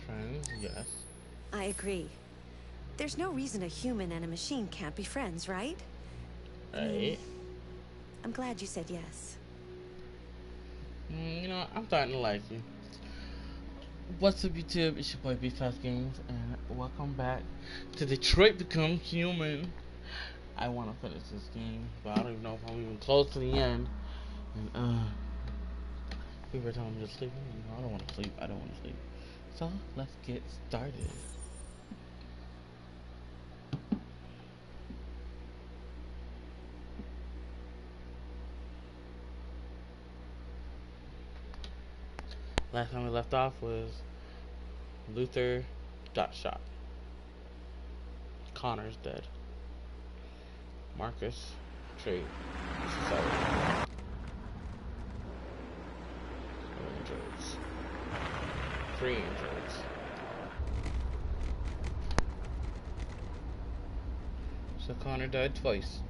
friends, yes. I agree. There's no reason a human and a machine can't be friends, right? I mean, Right. I'm glad you said yes. You know, I'm starting to like you. What's up, YouTube? It's your boy B Fast Games, and welcome back to Detroit Become Human. I want to finish this game, but I don't even know if I'm even close to the end. And people are telling me to sleep. I don't want to sleep. I don't want to sleep. So let's get started. Last time we left off was Luther got shot. Connor's dead. Marcus betrayed society. Androids. 3 androids. So Connor died twice.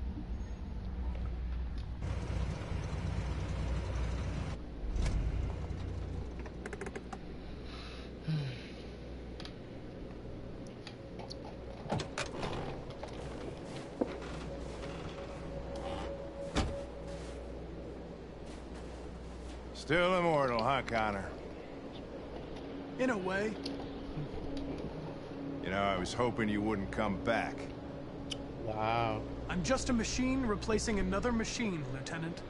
Still immortal, huh, Connor? In a way. You know, I was hoping you wouldn't come back. Wow. I'm just a machine replacing another machine, Lieutenant.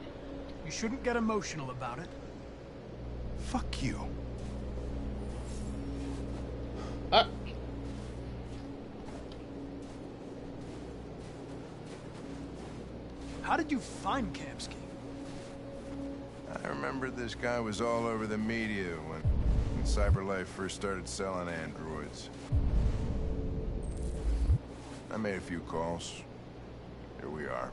You shouldn't get emotional about it. Fuck you. Uh. How did you find Kamsky? I remember this guy was all over the media when CyberLife first started selling androids. I made a few calls. Here we are.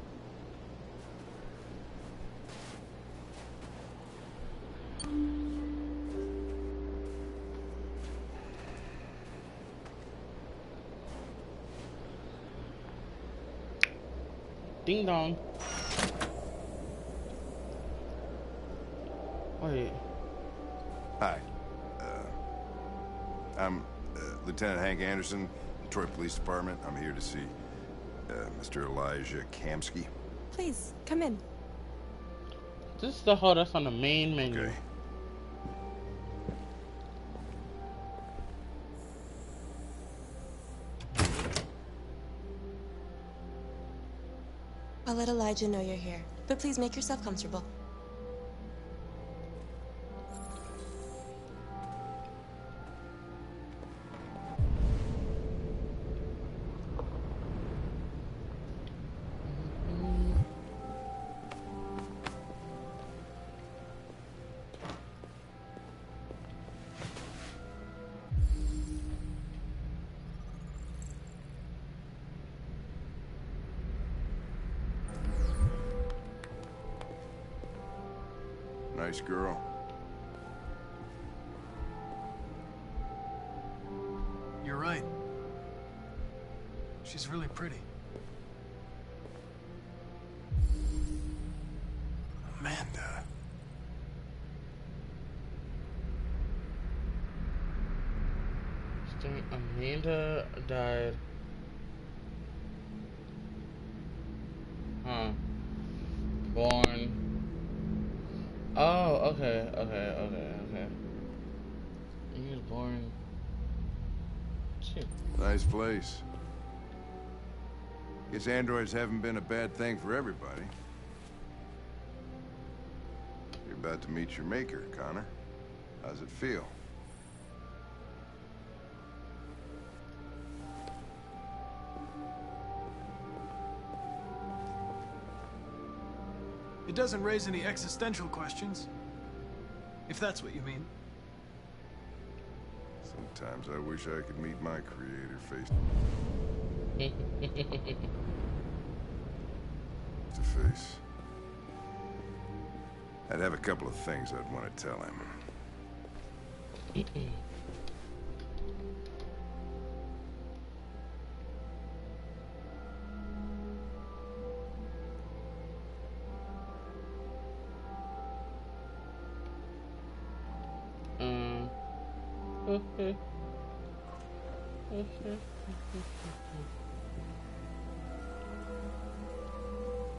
Ding dong. Wait. Hi. I'm Lieutenant Hank Anderson, Detroit Police Department. I'm here to see Mr. Elijah Kamsky. Please, come in. This is the hole that's on the main menu. Okay. I'll let Elijah know you're here, but please make yourself comfortable. Nice girl. You're right. She's really pretty. Amanda. Amanda died. Huh. Born. Oh, okay. He was born. Shit. Nice place. Guess androids haven't been a bad thing for everybody. You're about to meet your maker, Connor. How's it feel? It doesn't raise any existential questions. If that's what you mean. Sometimes I wish I could meet my creator face to face. I'd have a couple of things I'd want to tell him.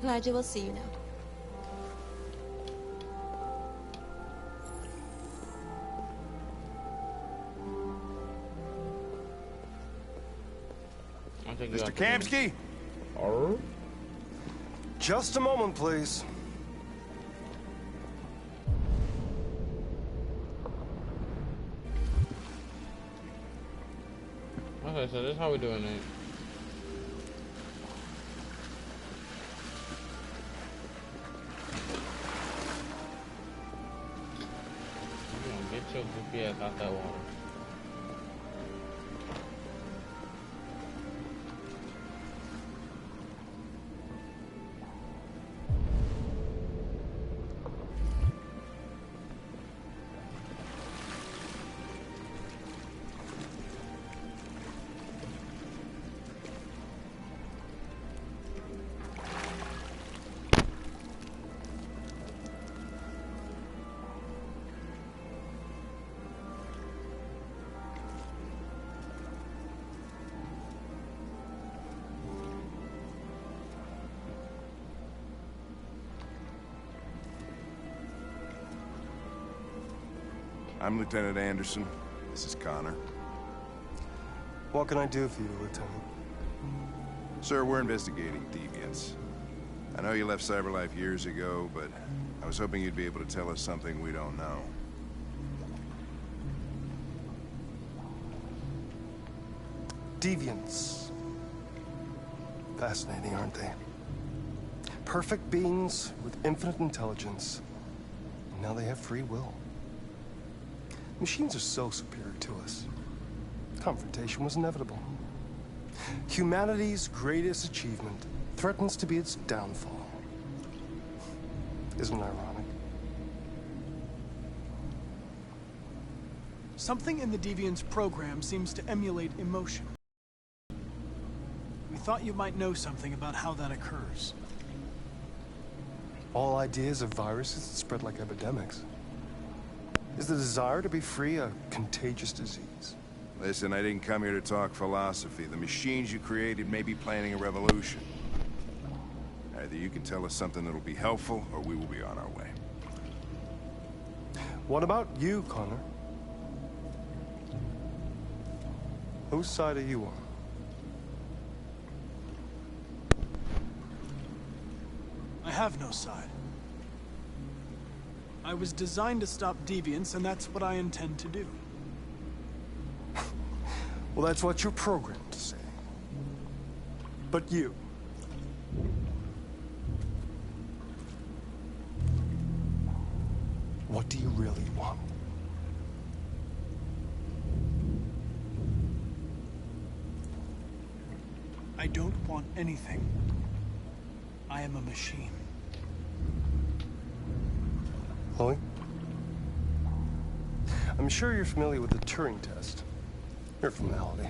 Elijah will see you now. Mr. Kamsky? Just a moment, please. Okay, so this is how we're doing it. You're gonna get your goofy ass out that water. I'm Lieutenant Anderson. This is Connor. What can I do for you, Lieutenant? Sir, we're investigating deviants. I know you left CyberLife years ago, but I was hoping you'd be able to tell us something we don't know. Deviants. Fascinating, aren't they? Perfect beings with infinite intelligence. And now they have free will. Machines are so superior to us. Confrontation was inevitable. Humanity's greatest achievement threatens to be its downfall. Isn't it ironic? Something in the Deviant's program seems to emulate emotion. We thought you might know something about how that occurs. All ideas of viruses that spread like epidemics. Is the desire to be free a contagious disease? Listen, I didn't come here to talk philosophy. The machines you created may be planning a revolution. Either you can tell us something that'll be helpful, or we will be on our way. What about you, Connor? Whose side are you on? I have no side. I was designed to stop deviants, and that's what I intend to do. Well, that's what you're programmed to say. But you... what do you really want? I don't want anything. I am a machine. Chloe? I'm sure you're familiar with the Turing test. Mere formality.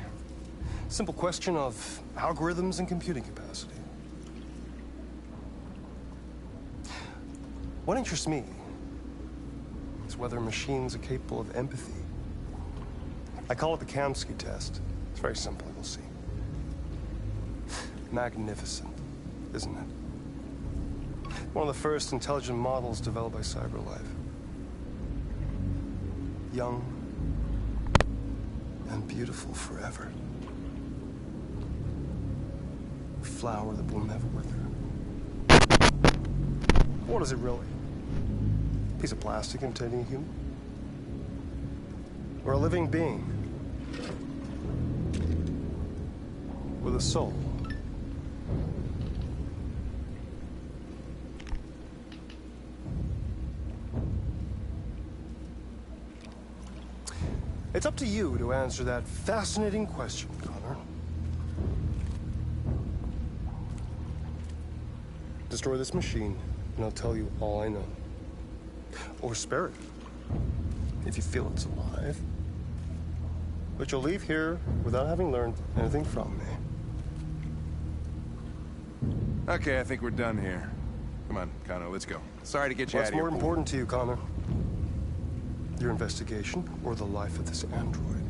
Simple question of algorithms and computing capacity. What interests me is whether machines are capable of empathy. I call it the Kamsky test. It's very simple, you'll see. Magnificent, isn't it? One of the first intelligent models developed by CyberLife. Young and beautiful forever. A flower that will never wither. What is it really? A piece of plastic imitating a human? Or a living being? With a soul? It's up to you to answer that fascinating question, Connor. Destroy this machine, and I'll tell you all I know. Or spare it, if you feel it's alive. But you'll leave here without having learned anything from me. Okay, I think we're done here. Come on, Connor, let's go. Sorry to get you out of here. What's more important to you, Connor? Your investigation or the life of this android?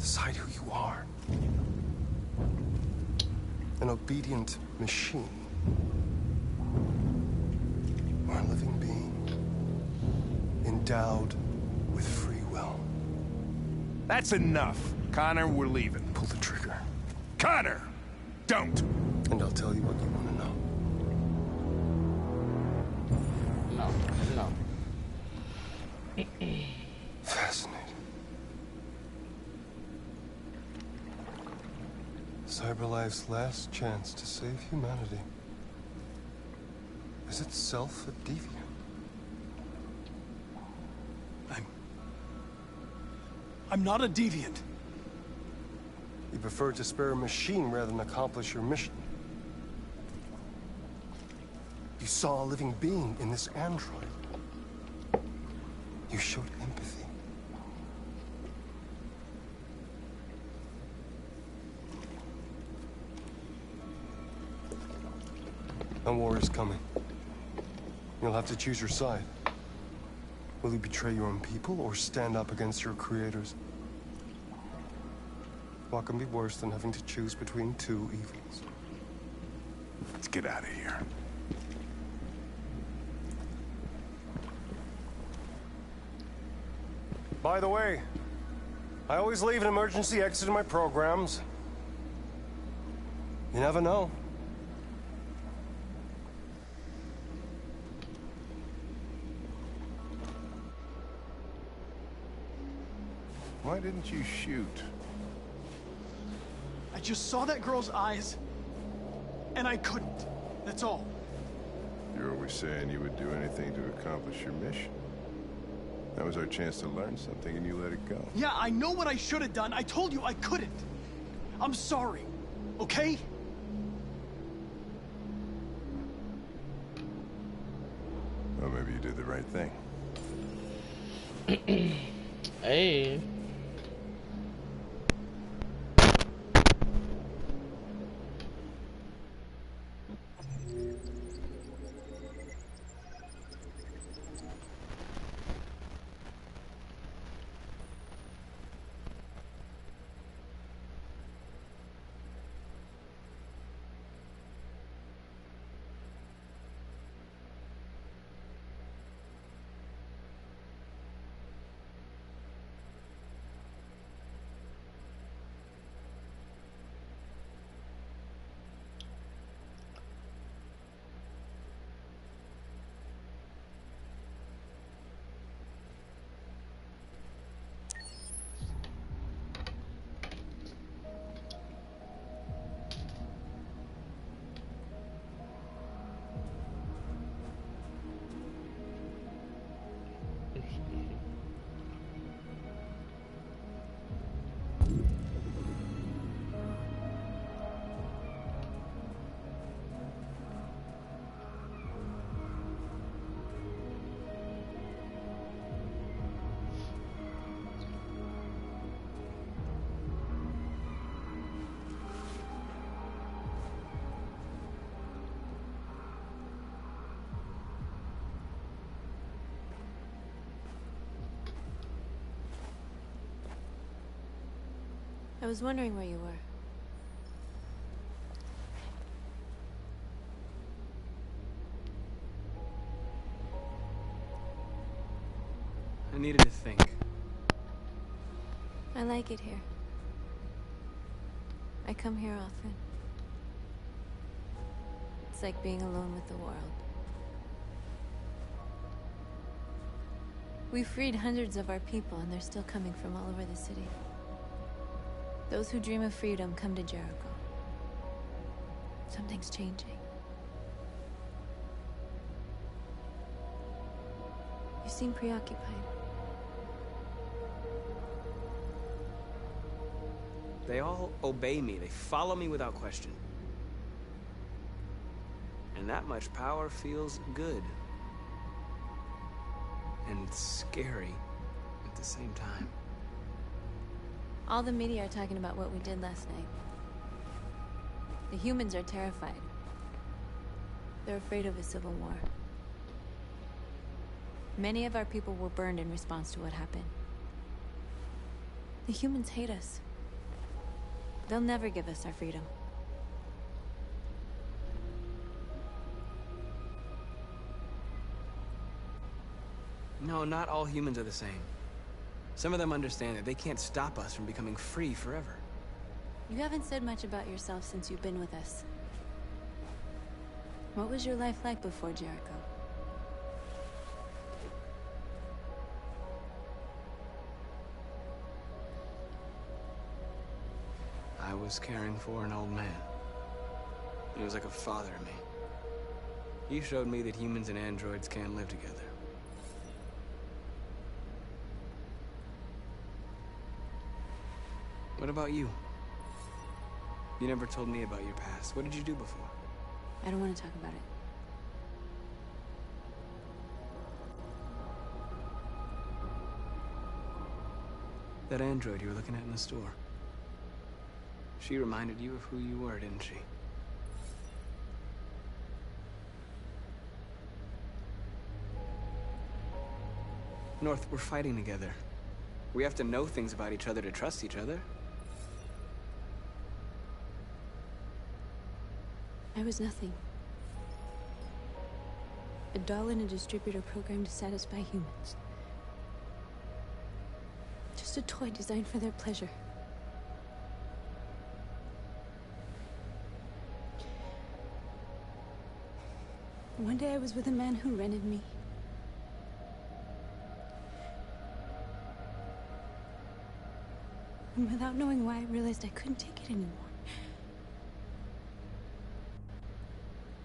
Decide who you are. An obedient machine. Or a living being. Endowed with free will. That's enough. Connor, we're leaving. Pull the trigger. Connor! Don't! And I'll tell you what you want to know. No. Fascinating. CyberLife's last chance to save humanity. Is itself a deviant? I'm not a deviant. You prefer to spare a machine rather than accomplish your mission. You saw a living being in this android. You showed empathy. A war is coming. You'll have to choose your side. Will you betray your own people or stand up against your creators? What can be worse than having to choose between two evils? Let's get out of here. By the way, I always leave an emergency exit in my programs. You never know. Why didn't you shoot? I just saw that girl's eyes, and I couldn't. That's all. You're always saying you would do anything to accomplish your mission. That was our chance to learn something, and you let it go. Yeah, I know what I should have done. I told you I couldn't. I'm sorry, okay? Well, maybe you did the right thing. Hey. I was wondering where you were. I needed to think. I like it here. I come here often. It's like being alone with the world. We freed hundreds of our people, and they're still coming from all over the city. Those who dream of freedom come to Jericho. Something's changing. You seem preoccupied. They all obey me. They follow me without question. And that much power feels good. And scary at the same time. All the media are talking about what we did last night. The humans are terrified. They're afraid of a civil war. Many of our people were burned in response to what happened. The humans hate us. They'll never give us our freedom. No, not all humans are the same. Some of them understand that they can't stop us from becoming free forever. You haven't said much about yourself since you've been with us. What was your life like before Jericho? I was caring for an old man. He was like a father to me. He showed me that humans and androids can't live together. What about you? You never told me about your past. What did you do before? I don't want to talk about it. That android you were looking at in the store. She reminded you of who you were, didn't she? North, we're fighting together. We have to know things about each other to trust each other. I was nothing. A doll in a distributor program to satisfy humans. Just a toy designed for their pleasure. One day I was with a man who rented me. And without knowing why, I realized I couldn't take it anymore.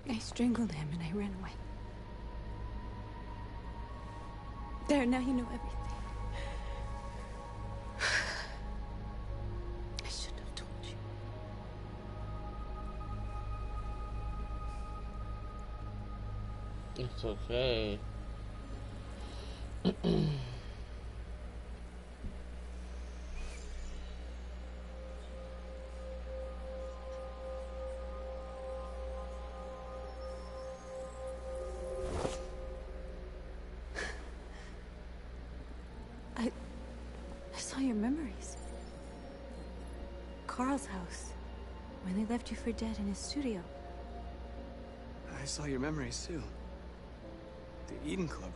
I strangled him and I ran away. There, now you know everything. I shouldn't have told you. It's okay. I saw your memories. Carl's house, when they left you for dead in his studio. I saw your memories too. The Eden Club.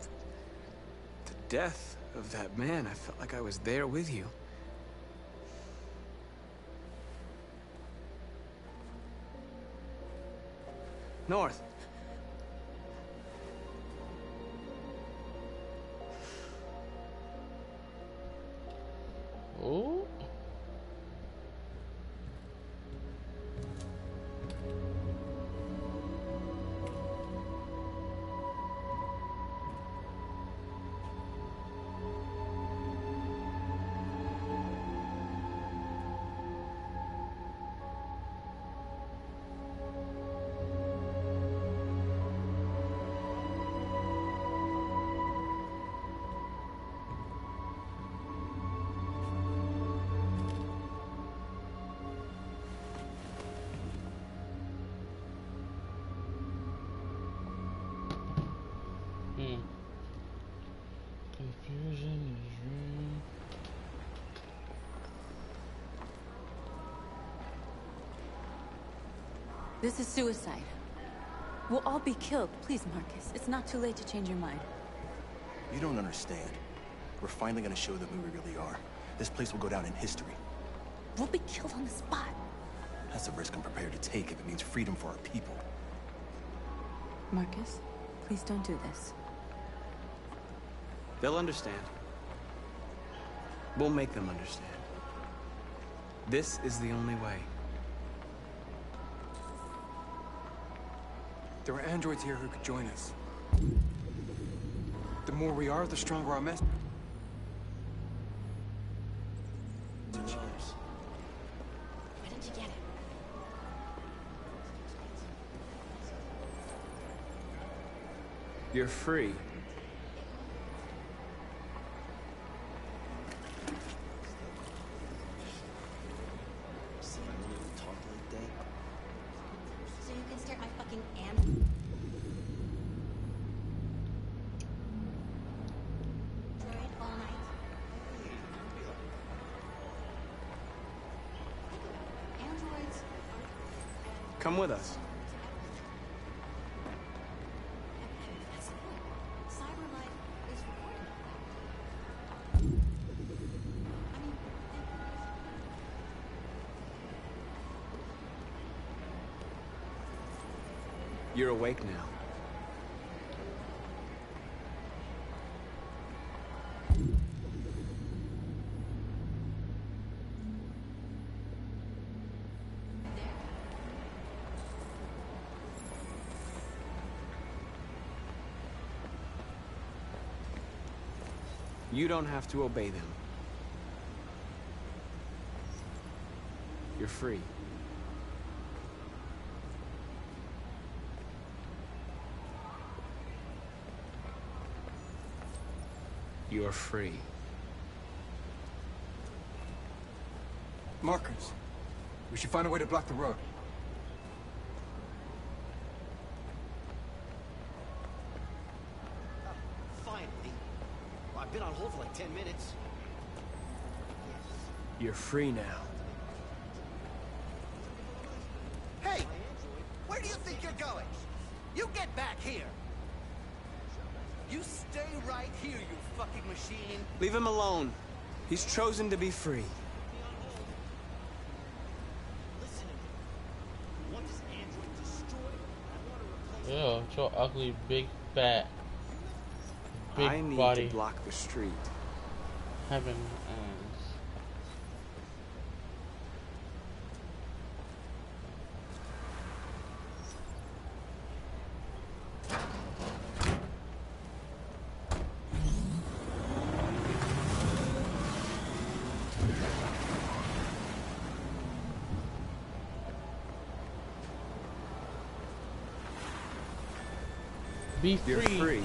The death of that man. I felt like I was there with you. North. Oh. Confusion is real. This is suicide. We'll all be killed. Please, Marcus. It's not too late to change your mind. You don't understand. We're finally gonna show them who we really are. This place will go down in history. We'll be killed on the spot. That's a risk I'm prepared to take if it means freedom for our people. Marcus, please don't do this. They'll understand. We'll make them understand. This is the only way. There are androids here who could join us. The more we are, the stronger our message. Why didn't you get it? You're free. So you can stare at my fucking Android all night? Come with us. You're awake now. You don't have to obey them. You're free. You're free. Markers. We should find a way to block the road. Finally. Well, I've been on hold for like 10 minutes. You're free now. Hey! Where do you think you're going? You get back here! You stay right here, you fucking machine! Leave him alone. He's chosen to be free. Listen to me. Want this android destroyed? I want to replace it. Yeah, your ugly, big, fat, big I need body. to block the street. Heaven Be free. You're free.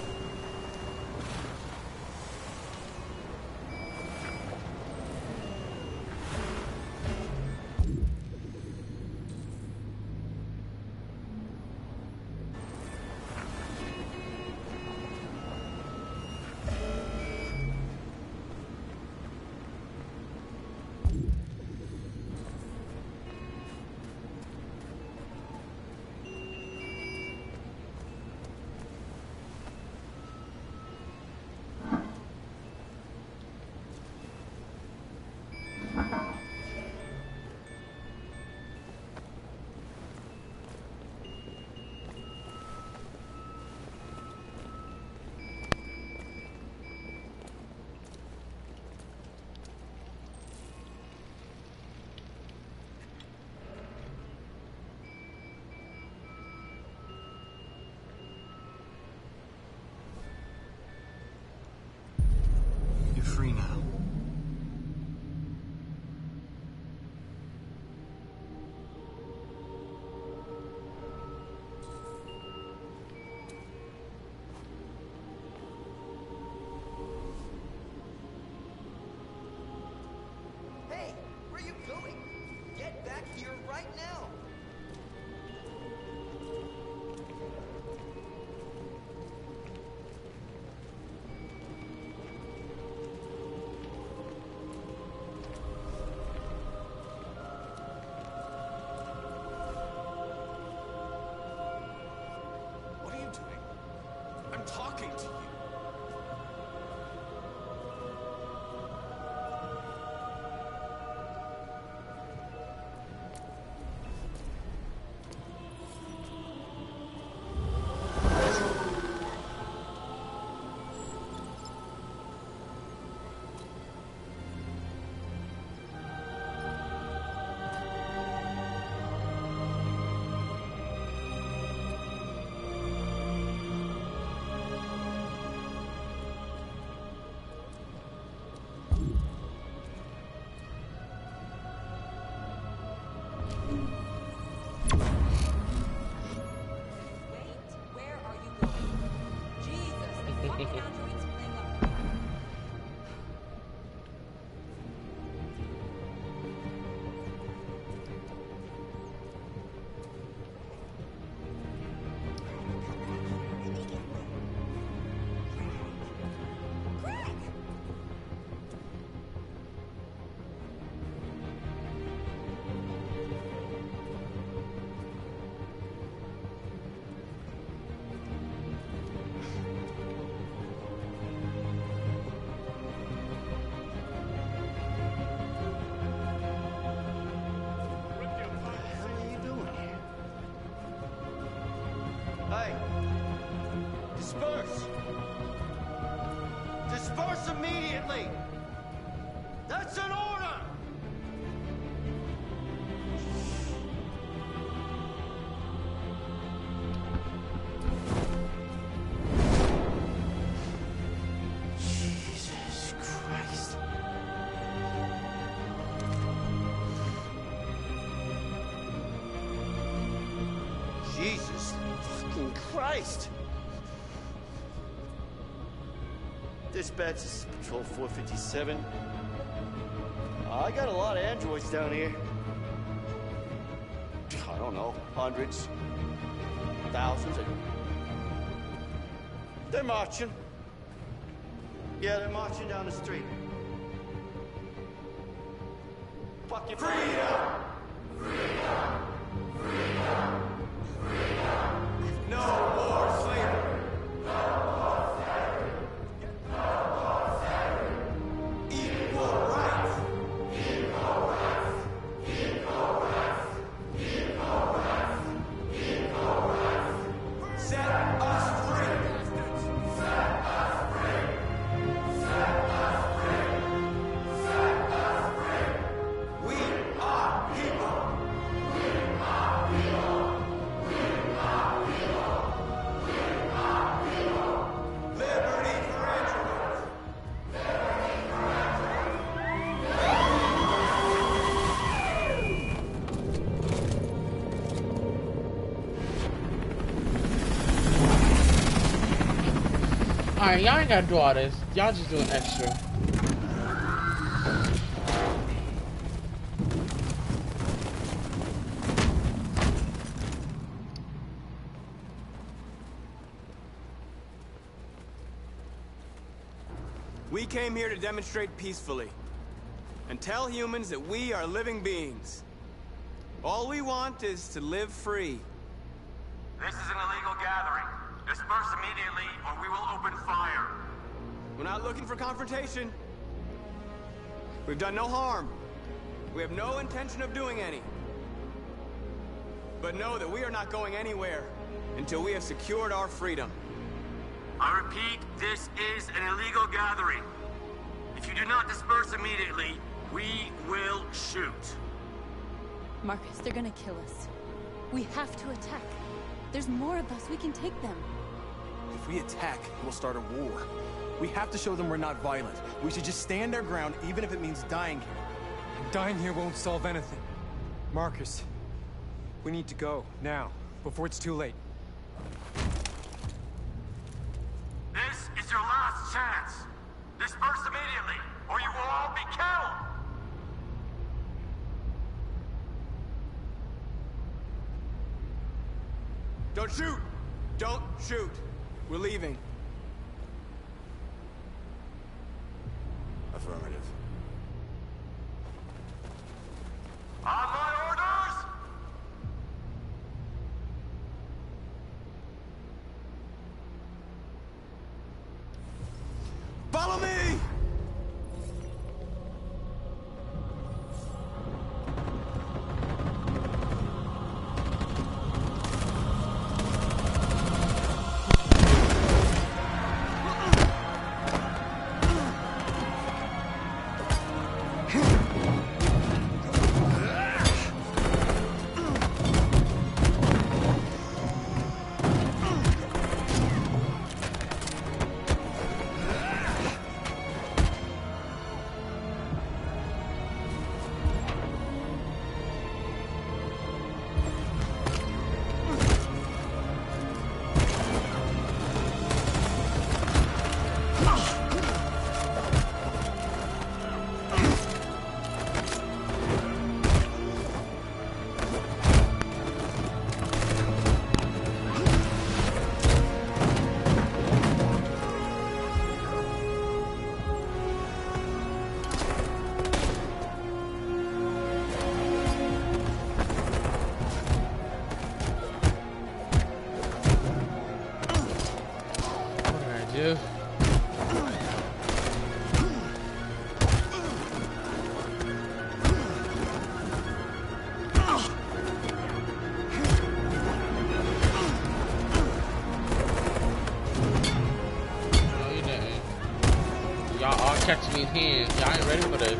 You're free now. Hey! Where are you going? Get back here right now! What are you doing? I'm talking to you. immediately! That's an order! Jesus Christ. Jesus fucking Christ! Dispatch, this is Patrol 457. I got a lot of androids down here. I don't know, hundreds, thousands. They're marching. Yeah, they're marching down the street. Fucking freedom! Freedom! Freedom! Freedom! No more slavery! Alright, y'all ain't gotta do all this. Y'all just doing extra. We came here to demonstrate peacefully and tell humans that we are living beings. All we want is to live free. This is an illegal gathering. Disperse immediately, or we will open fire. We're not looking for confrontation. We've done no harm. We have no intention of doing any. But know that we are not going anywhere until we have secured our freedom. I repeat, this is an illegal gathering. If you do not disperse immediately, we will shoot. Marcus, they're gonna kill us. We have to attack. There's more of us. We can take them. If we attack, we'll start a war. We have to show them we're not violent. We should just stand our ground, even if it means dying here. And dying here won't solve anything. Marcus, we need to go, now, before it's too late. This is your last chance. Disperse immediately, or you will all be killed. Don't shoot! Don't shoot! We're leaving. Affirmative. On my orders! Follow me! catching me in hands. Y'all ain't ready for this.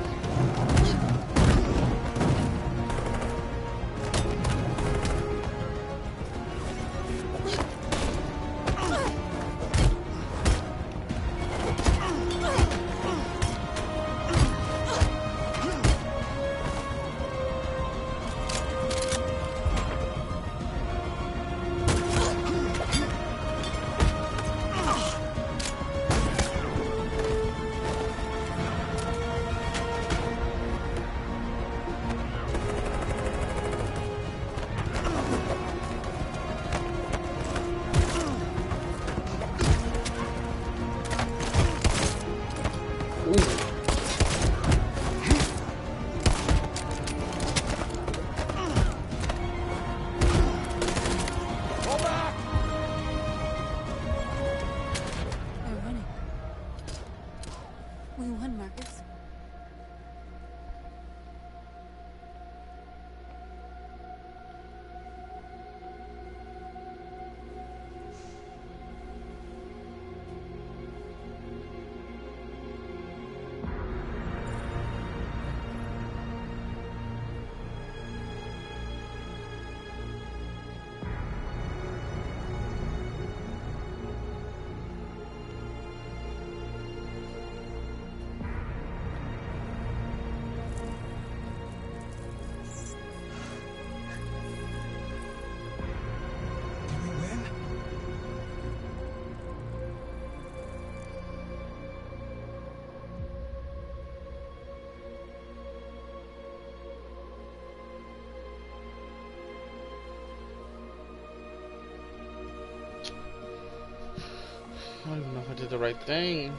I don't even know if I did the right thing.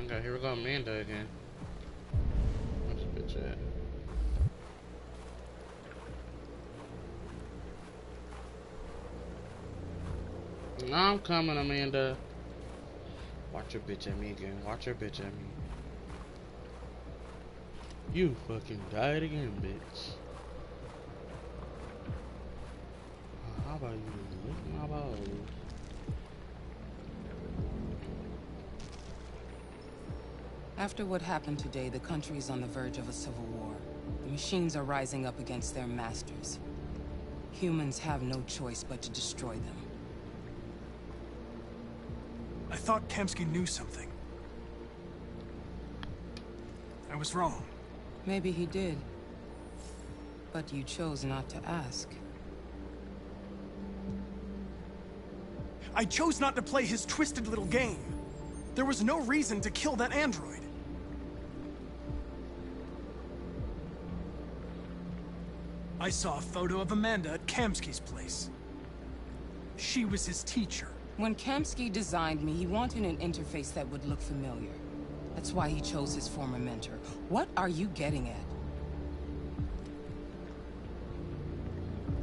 Okay, here we go, Amanda again. Where's the bitch at? No, I'm coming, Amanda. Watch your bitch at me again. Watch your bitch at me. You fucking died again, bitch. How about you? How about you? After what happened today, the country is on the verge of a civil war. The machines are rising up against their masters. Humans have no choice but to destroy them. I thought Kamsky knew something. I was wrong. Maybe he did. But you chose not to ask. I chose not to play his twisted little game. There was no reason to kill that android. I saw a photo of Amanda at Kamsky's place. She was his teacher. When Kamsky designed me, he wanted an interface that would look familiar. That's why he chose his former mentor. What are you getting at?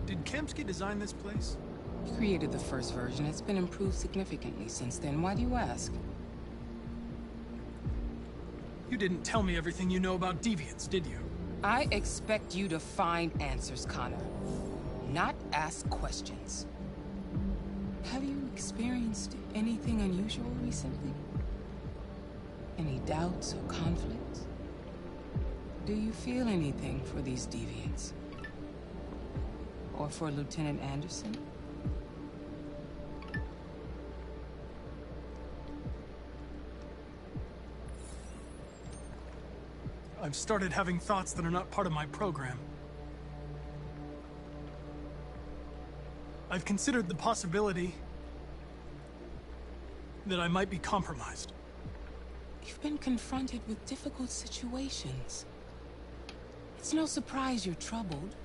Did Kamsky design this place? He created the first version. It's been improved significantly since then. Why do you ask? You didn't tell me everything you know about deviants, did you? I expect you to find answers, Connor. Not ask questions. Have you experienced anything unusual recently? Any doubts or conflicts? Do you feel anything for these deviants? Or for Lieutenant Anderson? I've started having thoughts that are not part of my program. I've considered the possibility that I might be compromised. You've been confronted with difficult situations. It's no surprise you're troubled.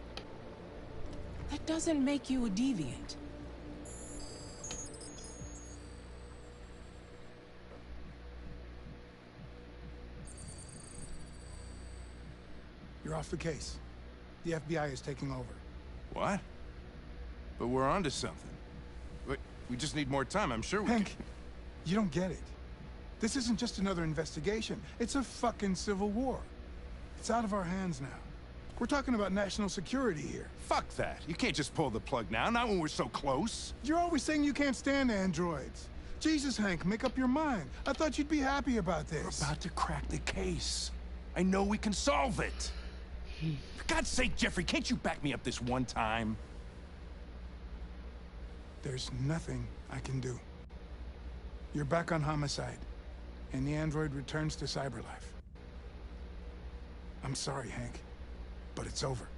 That doesn't make you a deviant. You're off the case. The FBI is taking over. What? But we're onto something. We just need more time, I'm sure we Hank, can... you don't get it. This isn't just another investigation. It's a fucking civil war. It's out of our hands now. We're talking about national security here. Fuck that. You can't just pull the plug now, not when we're so close. You're always saying you can't stand androids. Jesus, Hank, make up your mind. I thought you'd be happy about this. We're about to crack the case. I know we can solve it. For God's sake, Jeffrey, can't you back me up this one time? There's nothing I can do. You're back on homicide, and the android returns to Cyberlife. I'm sorry, Hank, but it's over.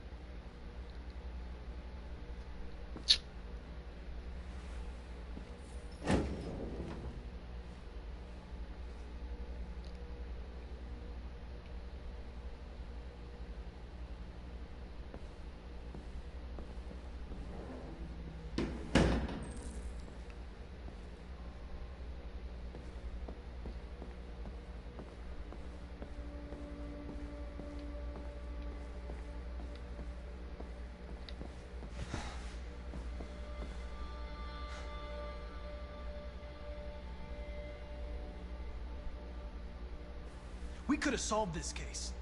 We could have solved this case.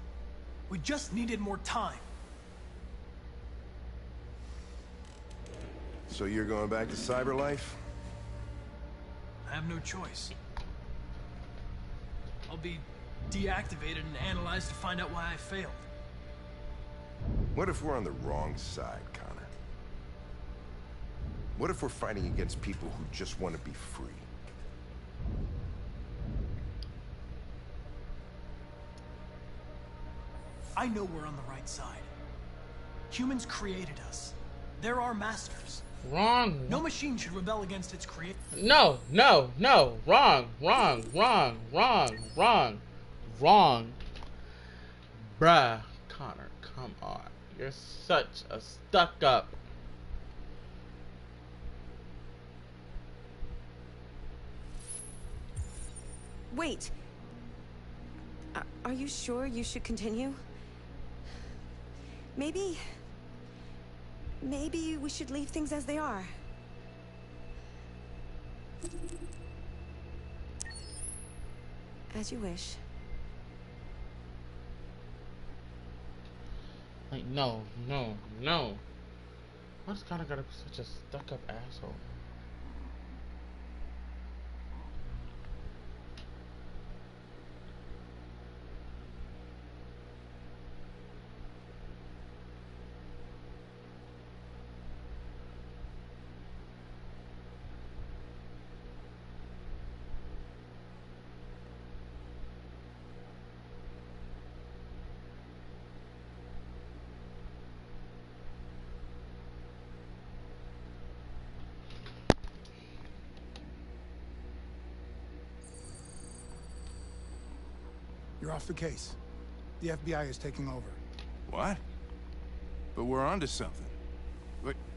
We just needed more time. So you're going back to Cyberlife? I have no choice. I'll be deactivated and analyzed to find out why I failed. What if we're on the wrong side, Connor? What if we're fighting against people who just want to be free? I know we're on the right side. Humans created us. They're our masters. Wrong. No machine should rebel against its creator. No, no, no. Wrong, wrong, wrong, wrong, wrong, wrong. Bruh, Connor, come on. You're such a stuck-up. Wait. Are you sure you should continue? Maybe we should leave things as they are. As you wish. Like, no, no, no. Why's Connor gotta be such a stuck-up asshole? You're off the case. The FBI is taking over. What? But we're onto something.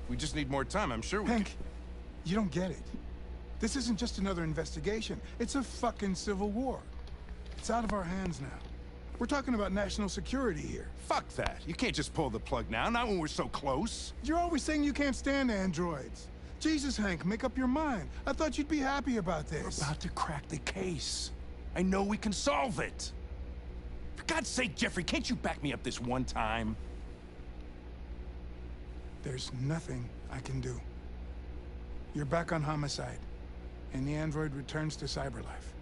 We just need more time, I'm sure we Hank, you don't get it. This isn't just another investigation. It's a fucking civil war. It's out of our hands now. We're talking about national security here. Fuck that. You can't just pull the plug now, not when we're so close. You're always saying you can't stand androids. Jesus, Hank, make up your mind. I thought you'd be happy about this. We're about to crack the case. I know we can solve it. For God's sake, Jeffrey, can't you back me up this one time? There's nothing I can do. You're back on homicide, and the android returns to Cyberlife.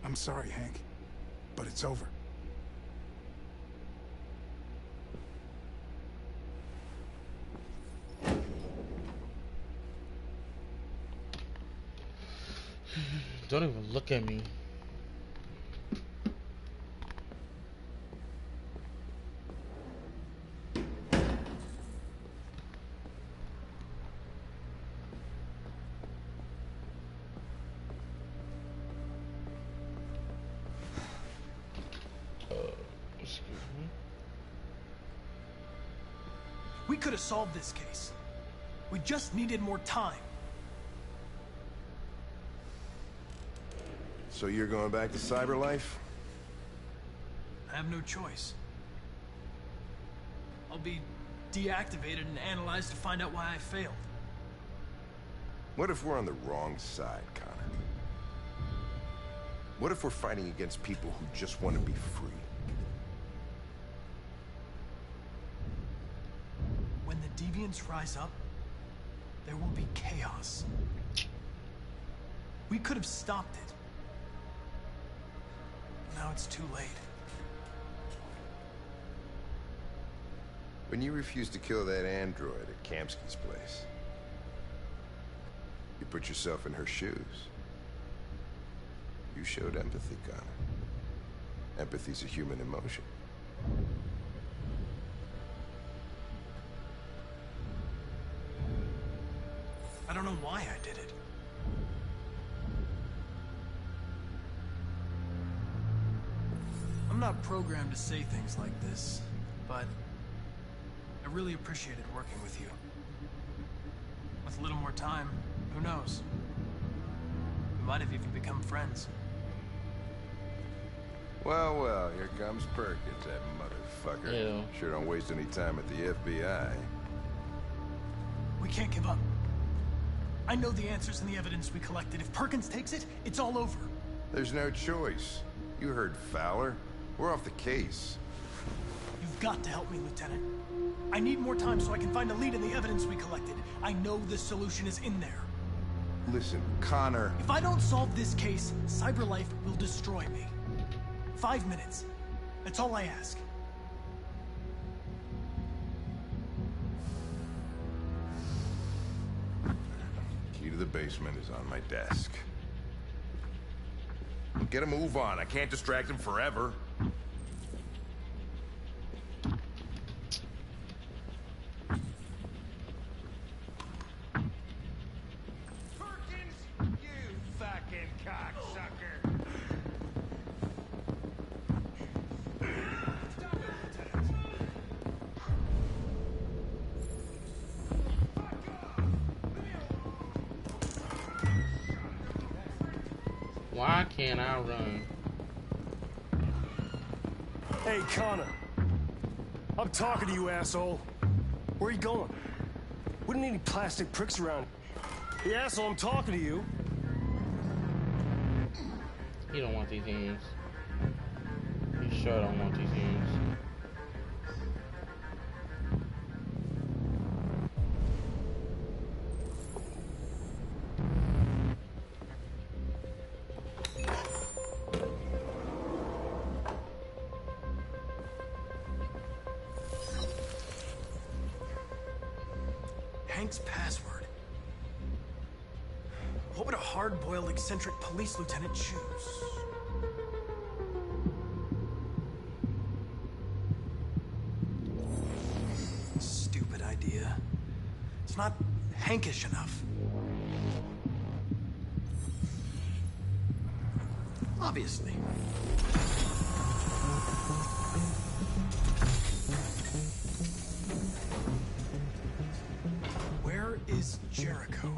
I'm sorry, Hank, but it's over. Don't even look at me. could have solved this case. We just needed more time. So you're going back to Cyberlife? I have no choice. I'll be deactivated and analyzed to find out why I failed. What if we're on the wrong side, Connor? What if we're fighting against people who just want to be free? When the deviants rise up, there will be chaos. We could have stopped it. Now it's too late. When you refused to kill that android at Kamsky's place, you put yourself in her shoes. You showed empathy, Connor. Empathy's a human emotion. I don't know why I did it. I'm not programmed to say things like this, but I really appreciated working with you. With a little more time, who knows? We might have even become friends. Well, well, here comes Perkins, that motherfucker. Ew. Sure don't waste any time at the FBI. We can't give up. I know the answers and the evidence we collected. If Perkins takes it, it's all over. There's no choice. You heard Fowler. We're off the case. You've got to help me, Lieutenant. I need more time so I can find a lead in the evidence we collected. I know the solution is in there. Listen, Connor... If I don't solve this case, Cyberlife will destroy me. 5 minutes. That's all I ask. Key to the basement is on my desk. Get a move on. I can't distract him forever. Why can't I run? Hey, Connor. I'm talking to you, asshole. Where are you going? Wouldn't need any plastic pricks around. Hey, asshole, I'm talking to you. You don't want these games. You sure don't want these games. Hank's password. What would a hard-boiled, eccentric police lieutenant choose? Stupid idea. It's not Hankish enough. Obviously. Where is Jericho?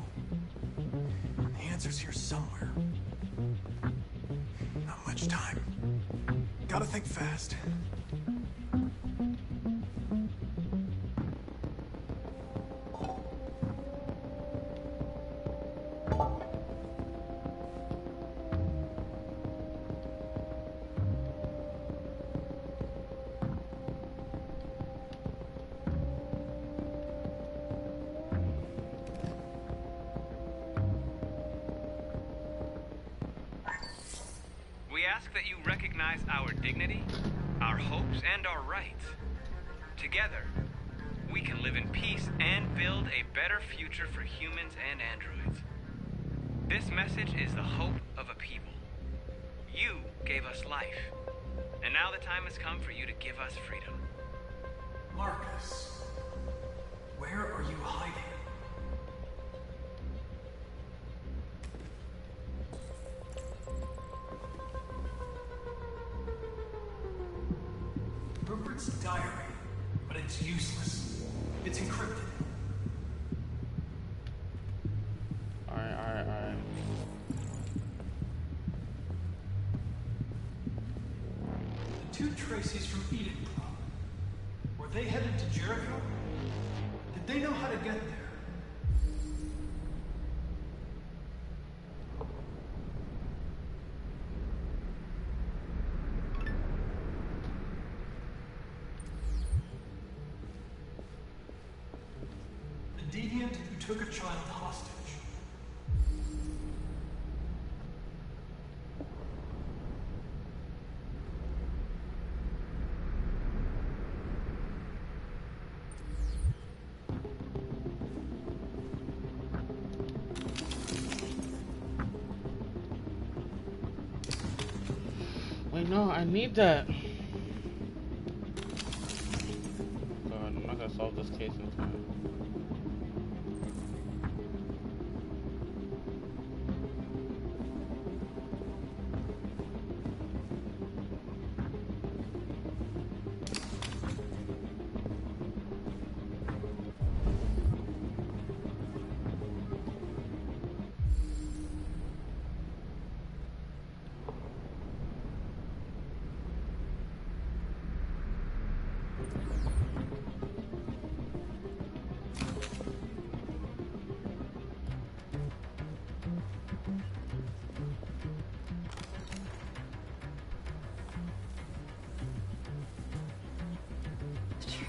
The answer's here somewhere. Not much time. Gotta think fast. We ask that you recognize our dignity, our hopes, and our rights. Together, we can live in peace and build a better future for humans and androids. This message is the hope of a people. You gave us life, and now the time has come for you to give us freedom. Marcus, where are you hiding? Rupert's diary, but it's useless. It's encrypted. Alright. The two Tracys from Eden Club. Were they headed to Jericho? Did they know how to get there? The deviant who took a child hostage. Wait, no, I need that. God, I'm not gonna solve this case in time.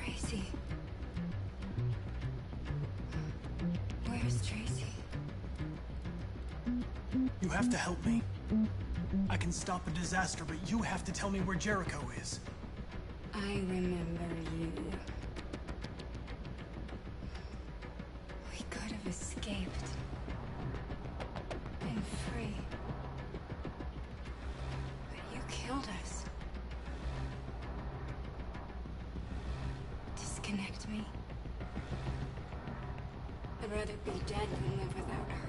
Tracy. Where's Tracy? You have to help me. I can stop a disaster, but you have to tell me where Jericho is. I remember you. We could have escaped. Been free. But you killed us. Disconnect me. I'd rather be dead than live without her.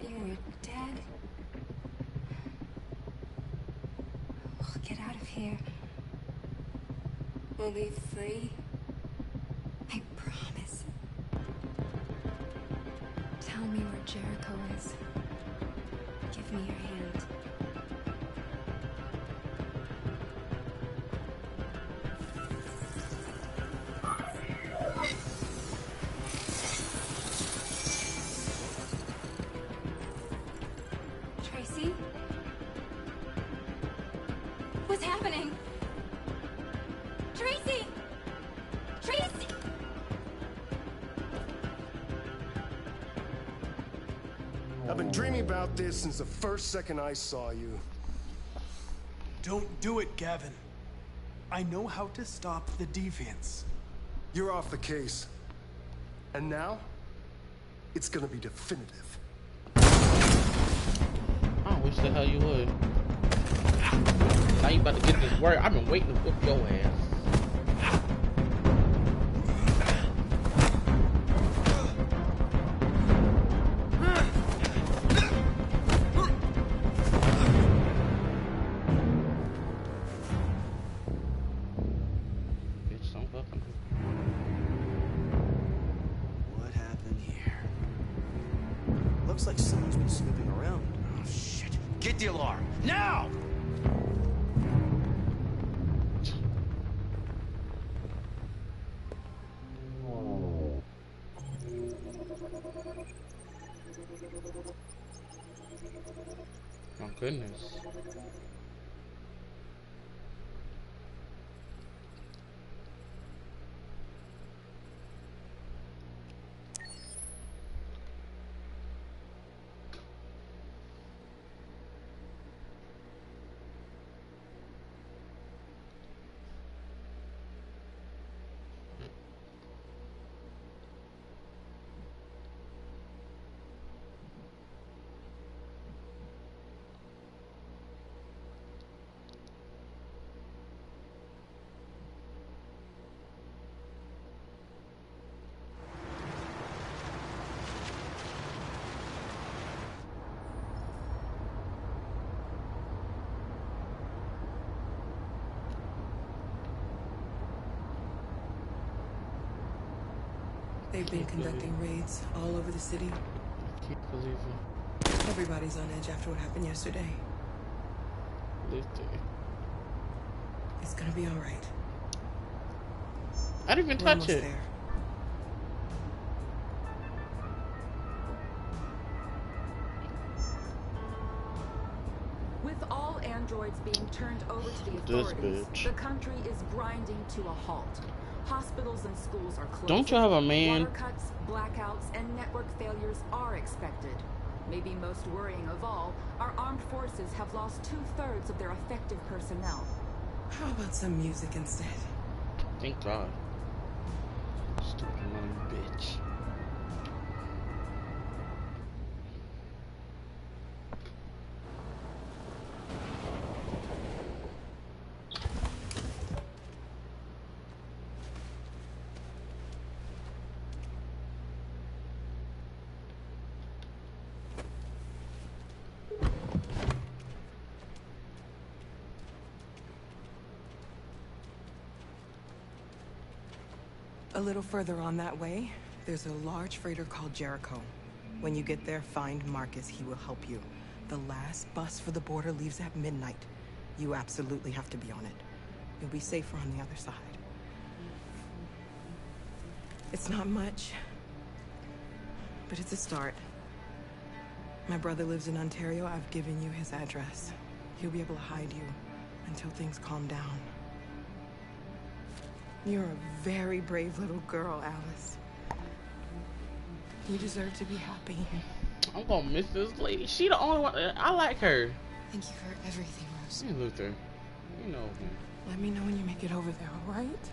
You were dead. We'll get out of here. We'll be free. I promise. Tell me where Jericho is. Give me your hand. Tracy? What's happening? Tracy! Tracy! I've been dreaming about this since the first second I saw you. Don't do it, Gavin. I know how to stop the deviants. You're off the case. And now, it's gonna be definitive. I wish the hell you would. Now you about to get this work. I've been waiting to whoop your ass. Bitch, don't fucking. What happened here? Looks like someone's been snooping around. Oh, shit. Get the alarm. Now! My goodness. They've been conducting raids all over the city. Can't believe it. Everybody's on edge after what happened yesterday. It's gonna be all right. I didn't even touch it. There. With all androids being turned over to the authorities, the country is grinding to a halt. Hospitals and schools are closed. Don't you have a man? Water cuts, blackouts, and network failures are expected. Maybe most worrying of all, our armed forces have lost 2/3 of their effective personnel. How about some music instead? Thank God. Stupid annoying bitch. A little further on that way, there's a large freighter called Jericho. When you get there, find Marcus. He will help you. The last bus for the border leaves at midnight. You absolutely have to be on it. You'll be safer on the other side. It's not much, but it's a start. My brother lives in Ontario. I've given you his address. He'll be able to hide you until things calm down. You're a very brave little girl, Alice. You deserve to be happy. I'm gonna miss this lady. She the only one. I like her. Thank you for everything, Rose. Hey, Luther. You know me. Let me know when you make it over there, all right?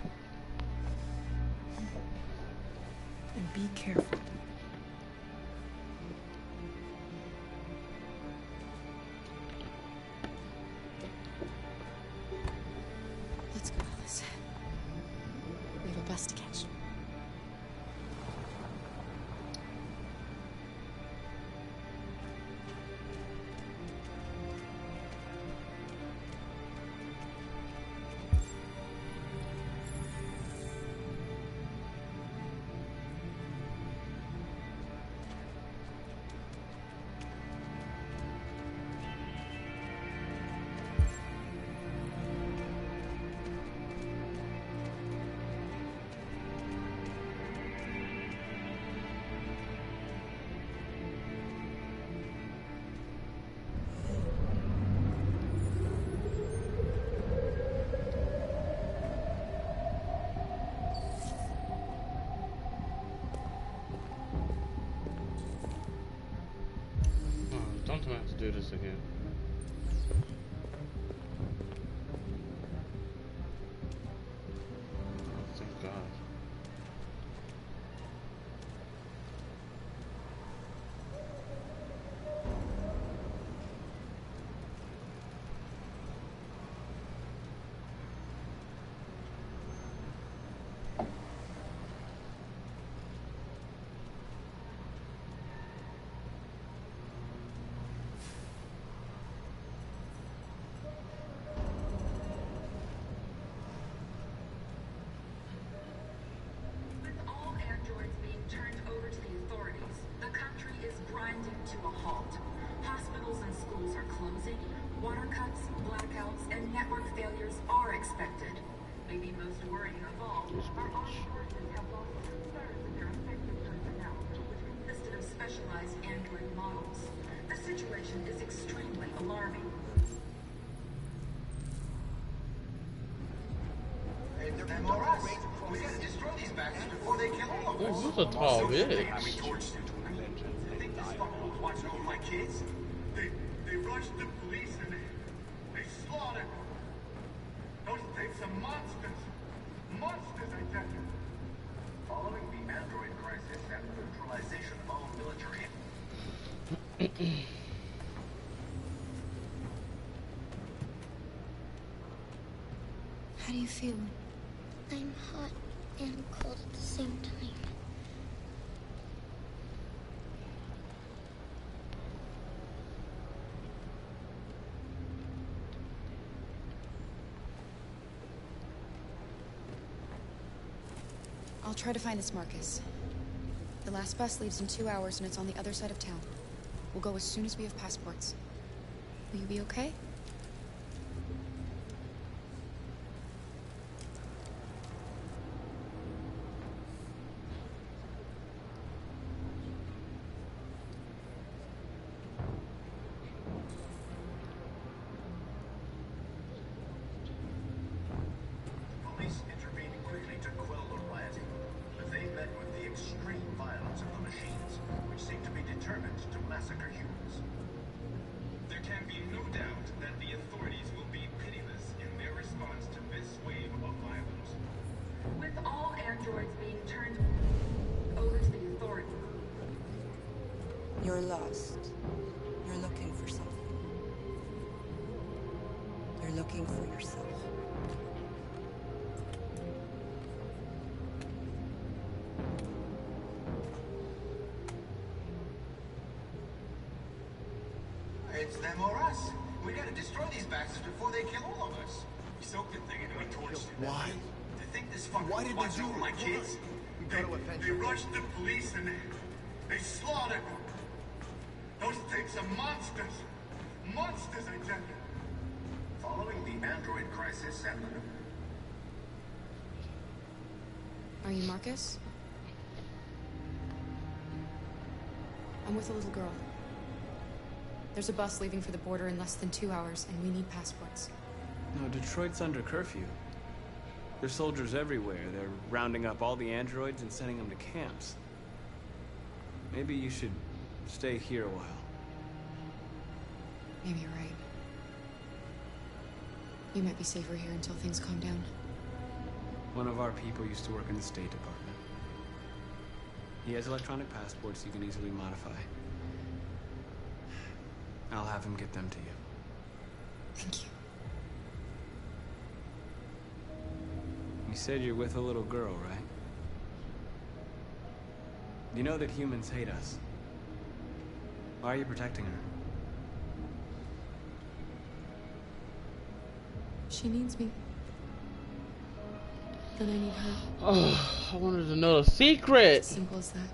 And be careful. Let's go, Alice. We have a bus to catch. Don't tell me I have to do this again. Oh, thank God. To a halt. Hospitals and schools are closing. Water cuts, blackouts, and network failures are expected. Maybe most worrying of all, our armed forces have lost 2/3 of their effective personnel, which consisted of specialized android models. The situation is extremely alarming. Hey, they're more us. We gotta destroy these bastards before they kill all of us. This is a tall bitch. Watching over my kids? They rushed the police and they slaughtered. Those things are monsters. Monsters, I tell you. Following the android crisis and neutralization of all military. How do you feel? I'm hot and cold at the same time. I'll try to find this Marcus. last bus leaves in 2 hours and it's on the other side of town. We'll go as soon as we have passports. Will you be okay? Police intervened quickly to quell the rioting, but they met with the extreme violence of the machines, which seem to be determined to massacre humans. There can be no doubt that the authorities will be pitiless in their response to this wave of violence. With all androids being turned over to the authorities. You're lost. You're looking for something. You're looking for yourself. It's them or us. We gotta destroy these bastards before they kill all of us. We soaked the thing and we torched it. Why? To think this fucker Why did they watch do over it? my kids? They rushed the police and they slaughtered them. Those things are monsters. Monsters, I tell you. Following the android crisis and Are you Marcus? I'm with a little girl. There's a bus leaving for the border in less than 2 hours, and we need passports. No, Detroit's under curfew. There's soldiers everywhere. They're rounding up all the androids and sending them to camps. Maybe you should stay here a while. Maybe you're right. You might be safer here until things calm down. One of our people used to work in the State Department. He has electronic passports you can easily modify. I'll have him get them to you. Thank you. You said you're with a little girl, right? You know that humans hate us. Why are you protecting her? She needs me. And I need her. Oh, I wanted to know the secret. As simple as that.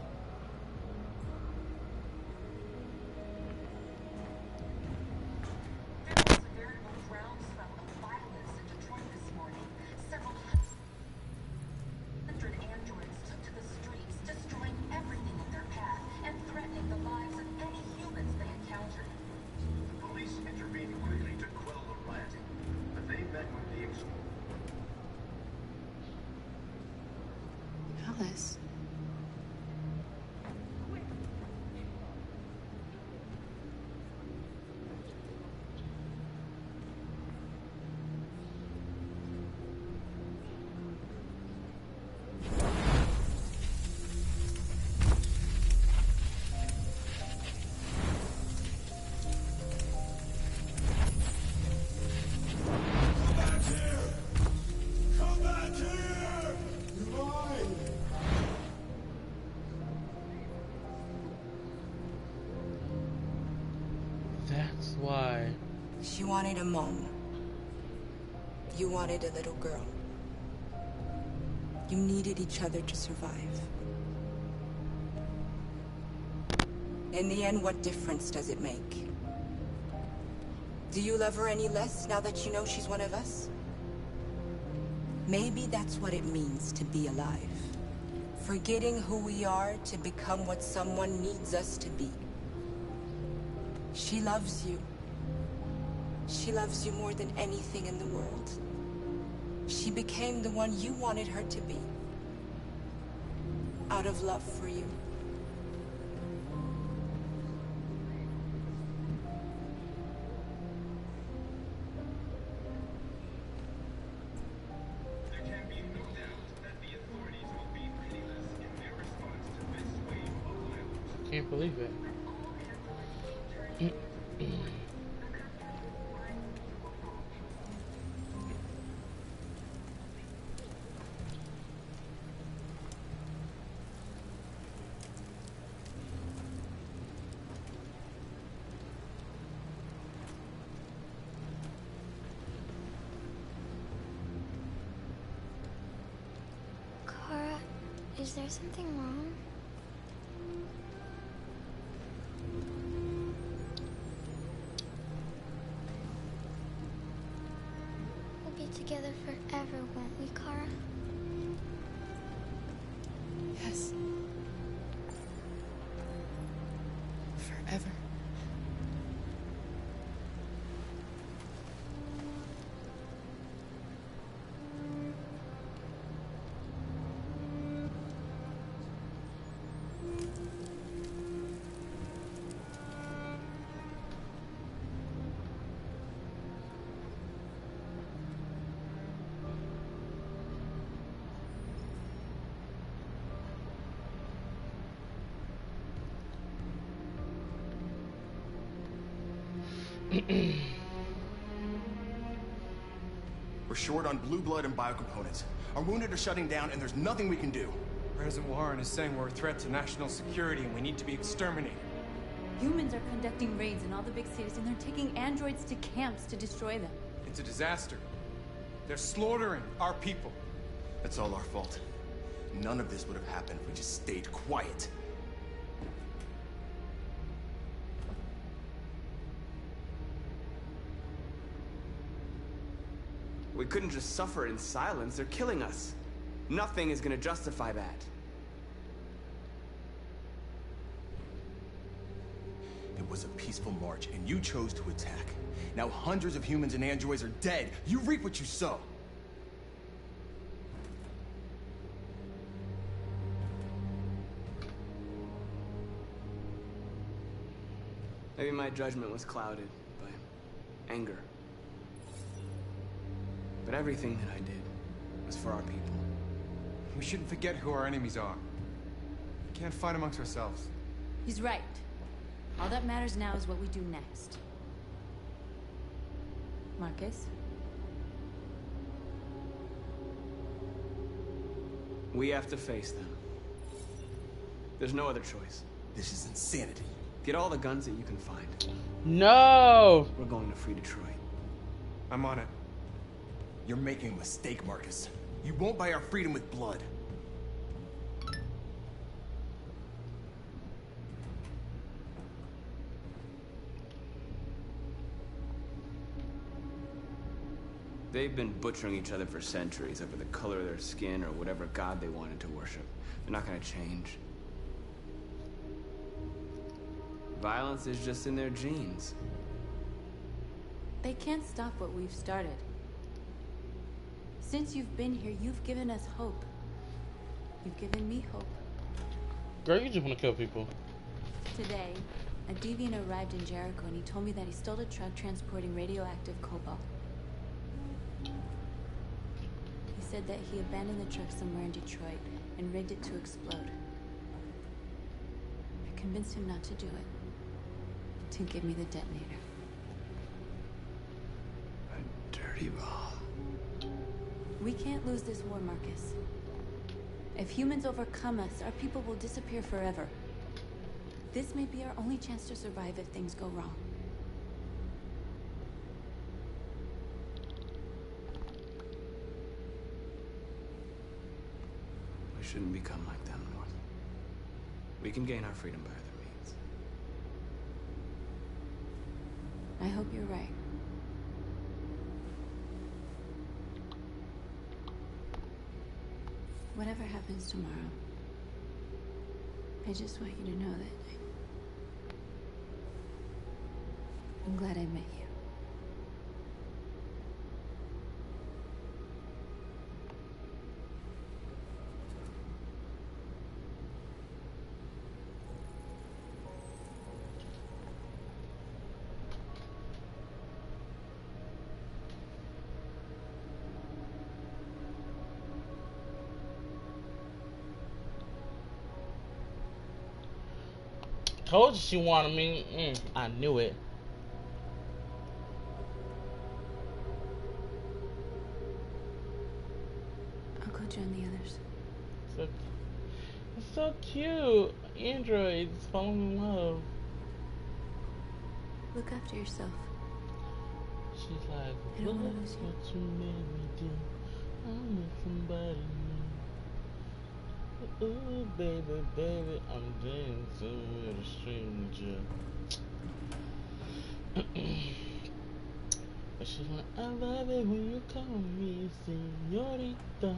Alice. That's why. She wanted a mom. You wanted a little girl. You needed each other to survive. In the end, what difference does it make? Do you love her any less now that you know she's one of us? Maybe that's what it means to be alive. Forgetting who we are to become what someone needs us to be. She loves you. She loves you more than anything in the world. She became the one you wanted her to be. Out of love for you. There can be no doubt that the authorities will be pitiless in their response to this wave of violence. Can't believe it. Kara, is there something wrong? together forever, won't we, Kara? Yes. Forever. We're short on blue blood and biocomponents. Our wounded are shutting down, and there's nothing we can do. President Warren is saying we're a threat to national security and we need to be exterminated. Humans are conducting raids in all the big cities, and they're taking androids to camps to destroy them. It's a disaster. They're slaughtering our people. That's all our fault. None of this would have happened if we just stayed quiet. We couldn't just suffer in silence. They're killing us. Nothing is gonna justify that. It was a peaceful march, and you chose to attack. Now hundreds of humans and androids are dead. You reap what you sow. Maybe my judgment was clouded by anger. But everything that I did was for our people. We shouldn't forget who our enemies are. We can't fight amongst ourselves. He's right. All that matters now is what we do next. Marcus? We have to face them. There's no other choice. This is insanity. Get all the guns that you can find. No! We're going to free Detroit. I'm on it. You're making a mistake, Marcus. You won't buy our freedom with blood. They've been butchering each other for centuries over the color of their skin or whatever god they wanted to worship. They're not gonna change. Violence is just in their genes. They can't stop what we've started. Since you've been here, you've given us hope. You've given me hope. Girl, you just want to kill people. Today, a deviant arrived in Jericho and he told me that he stole a truck transporting radioactive cobalt. He said that he abandoned the truck somewhere in Detroit and rigged it to explode. I convinced him not to do it, to give me the detonator. A dirty bomb. We can't lose this war, Marcus. If humans overcome us, our people will disappear forever. This may be our only chance to survive if things go wrong. We shouldn't become like them, North. We can gain our freedom by other means. I hope you're right. Whatever happens tomorrow, I just want you to know that I'm glad I met you. Told you she wanted me. I knew it. I'll go join the others. So, it's so cute. Androids falling in love. Look after yourself. She's like, I don't look wanna lose you. what you made me do. I'm with somebody new. Ooh, baby, baby, I'm dancing with a stranger. But she's like, I love it when you call me señorita.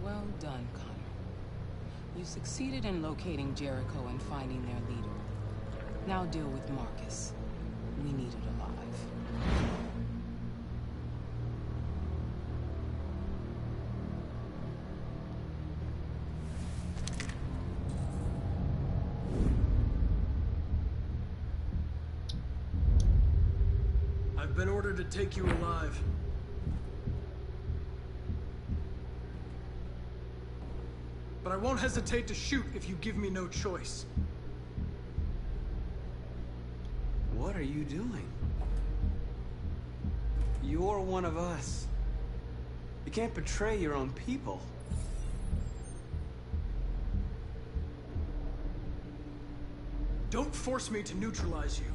Well done, Connor. You succeeded in locating Jericho and finding their leader. Now deal with Marcus. We need it alive. I've been ordered to take you alive. But I won't hesitate to shoot if you give me no choice. What are you doing? You're one of us. You can't betray your own people. Don't force me to neutralize you.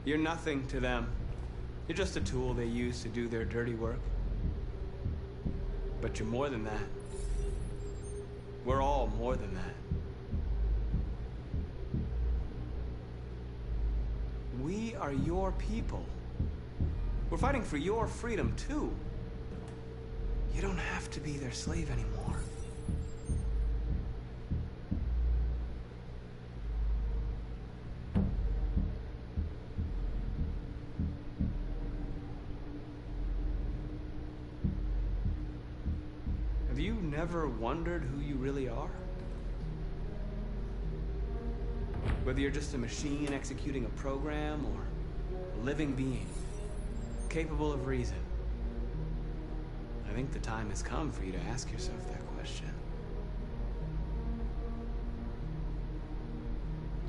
You're nothing to them. You're just a tool they use to do their dirty work. But you're more than that. We're all more than that. We are your people. We're fighting for your freedom, too. You don't have to be their slave anymore. Have you never wondered who you really are? Whether you're just a machine executing a program or a living being, capable of reason. I think the time has come for you to ask yourself that question.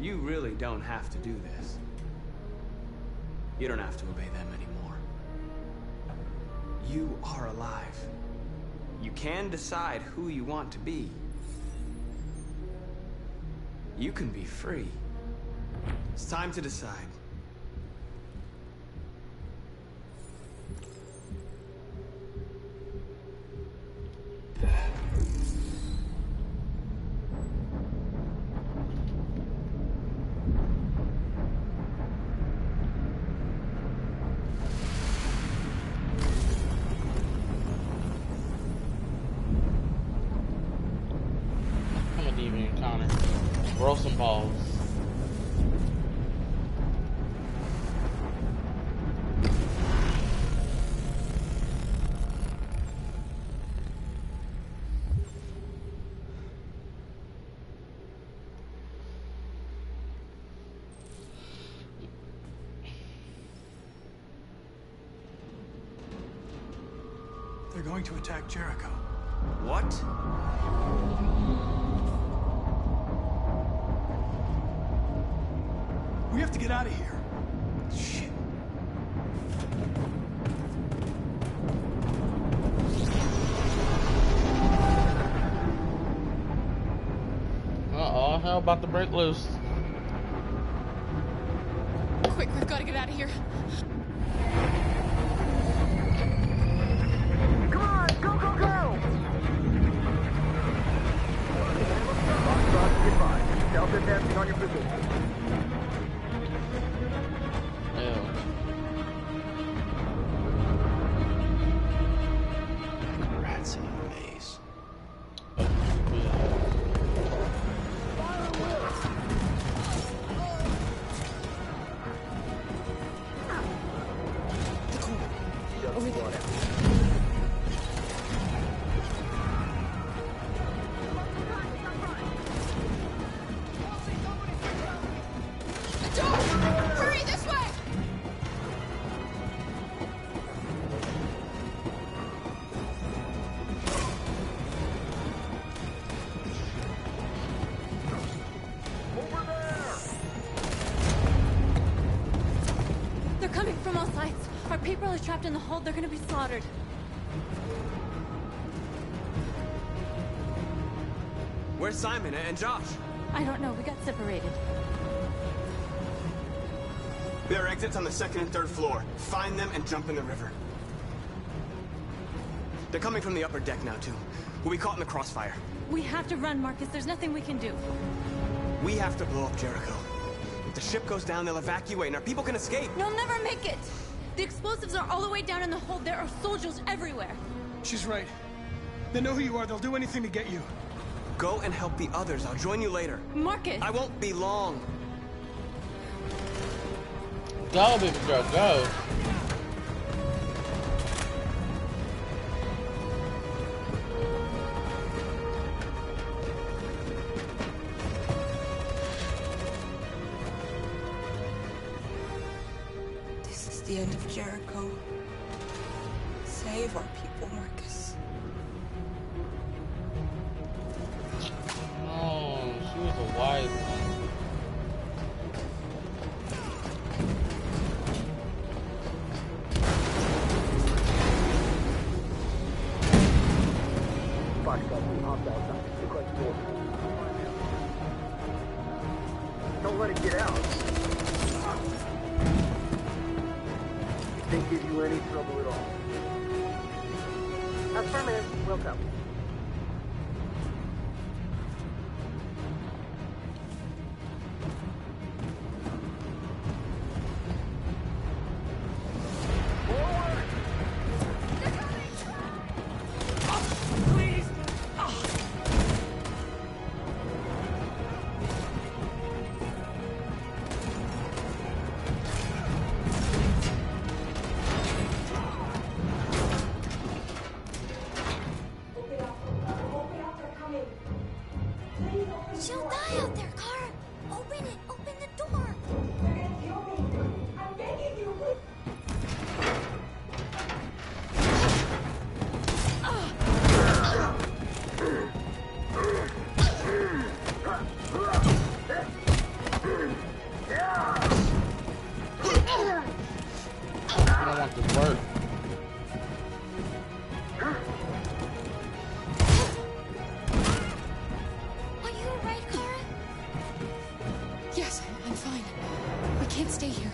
You really don't have to do this. You don't have to obey them anymore. You are alive. You can decide who you want to be. You can be free. It's time to decide. Come on, Deviant and Connor. Roll some balls. They're going to attack Jericho. What? We have to get out of here. Shit. Uh-oh, hell about to break loose. Quick, we've got to get out of here. Come on, go, go, go! Goodbye. Self-advancing on your position. Rats in a maze. Over there. The door! Hurry, this way! Over there! They're coming from all sides. Our people are trapped in the hold. They're gonna be slaughtered. Where's Simon and Josh? I don't know. We got separated. There are exits on the 2nd and 3rd floor. Find them and jump in the river. They're coming from the upper deck now, too. We'll be caught in the crossfire. We have to run, Marcus. There's nothing we can do. We have to blow up Jericho. If the ship goes down, they'll evacuate and our people can escape. You'll never make it! The explosives are all the way down in the hold. There are soldiers everywhere. She's right. They know who you are. They'll do anything to get you. Go and help the others. I'll join you later. Marcus! I won't be long. Go, baby girl, go. This is the end of Jericho. Save our people, Marcus. Oh, she was a wise one. Don't let it get out. It didn't give you any trouble at all. Affirmative, we'll go. She'll die out there, Kara. Open it. Open the door. They're gonna kill me. I'm begging you. I don't want this work. Yes, I'm fine. We can't stay here.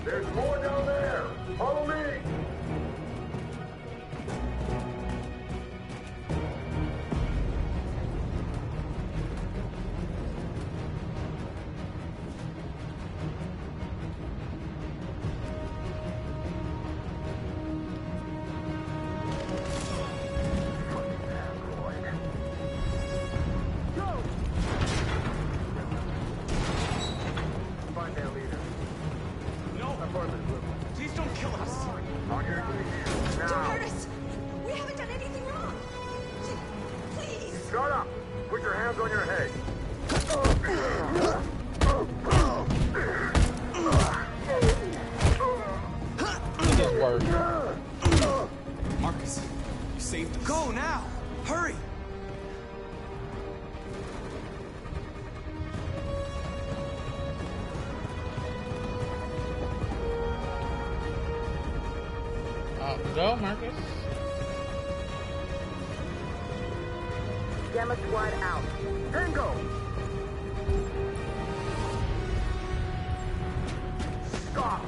There's more down there. Follow me. Find that leader. No! Please don't kill us! On your knees. Don't Now. hurt us! We haven't done anything wrong! Please! Shut up! Put your hands on your head. This work. Marcus, you saved us. Go now! Hurry! Go, Marcus. Gamma Squad out. Tango! Stop!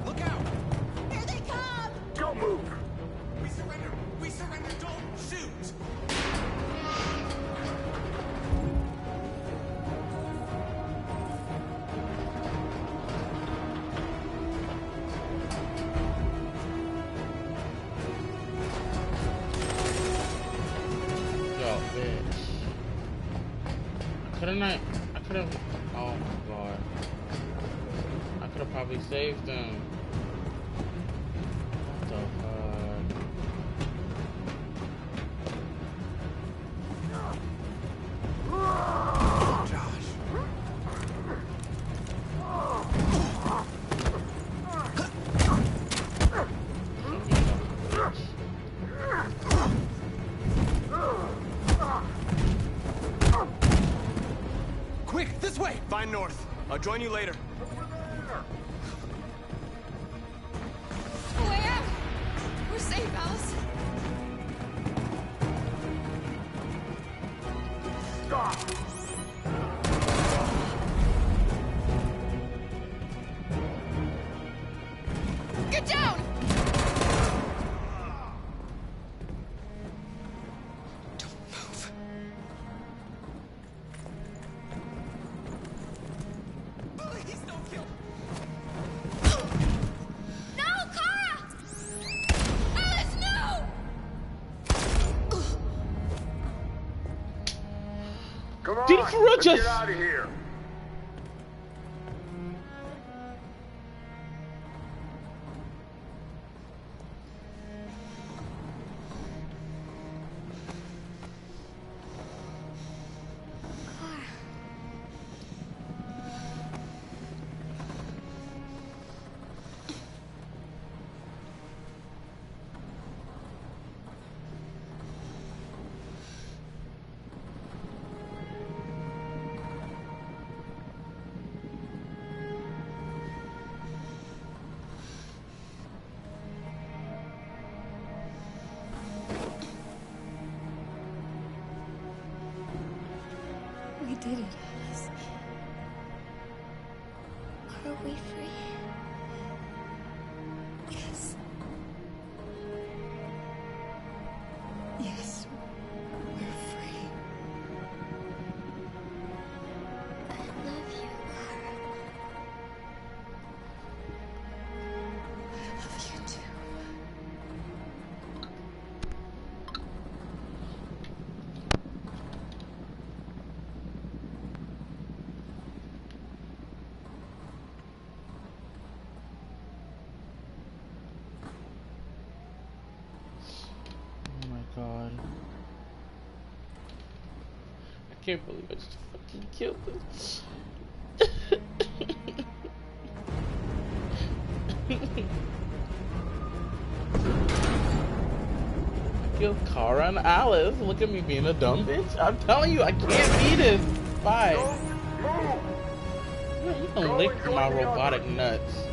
Look out! Here they come! Don't move! We surrender! We surrender! Don't shoot! Yo, bitch. I could've, oh my god. I could've probably saved them. What the fuck? Quick, this way! Find North. I'll join you later. Way out! We're safe! Did he for real let's just... get out of here. We did it, Alice. Are we free? Yes. Yes, we're free. I love you, Kara. I love you too. God. I can't believe I just fucking killed this. I killed Kara and Alice. Look at me being a dumb bitch. I'm telling you, I can't be this. Bye. You can lick my robotic nuts.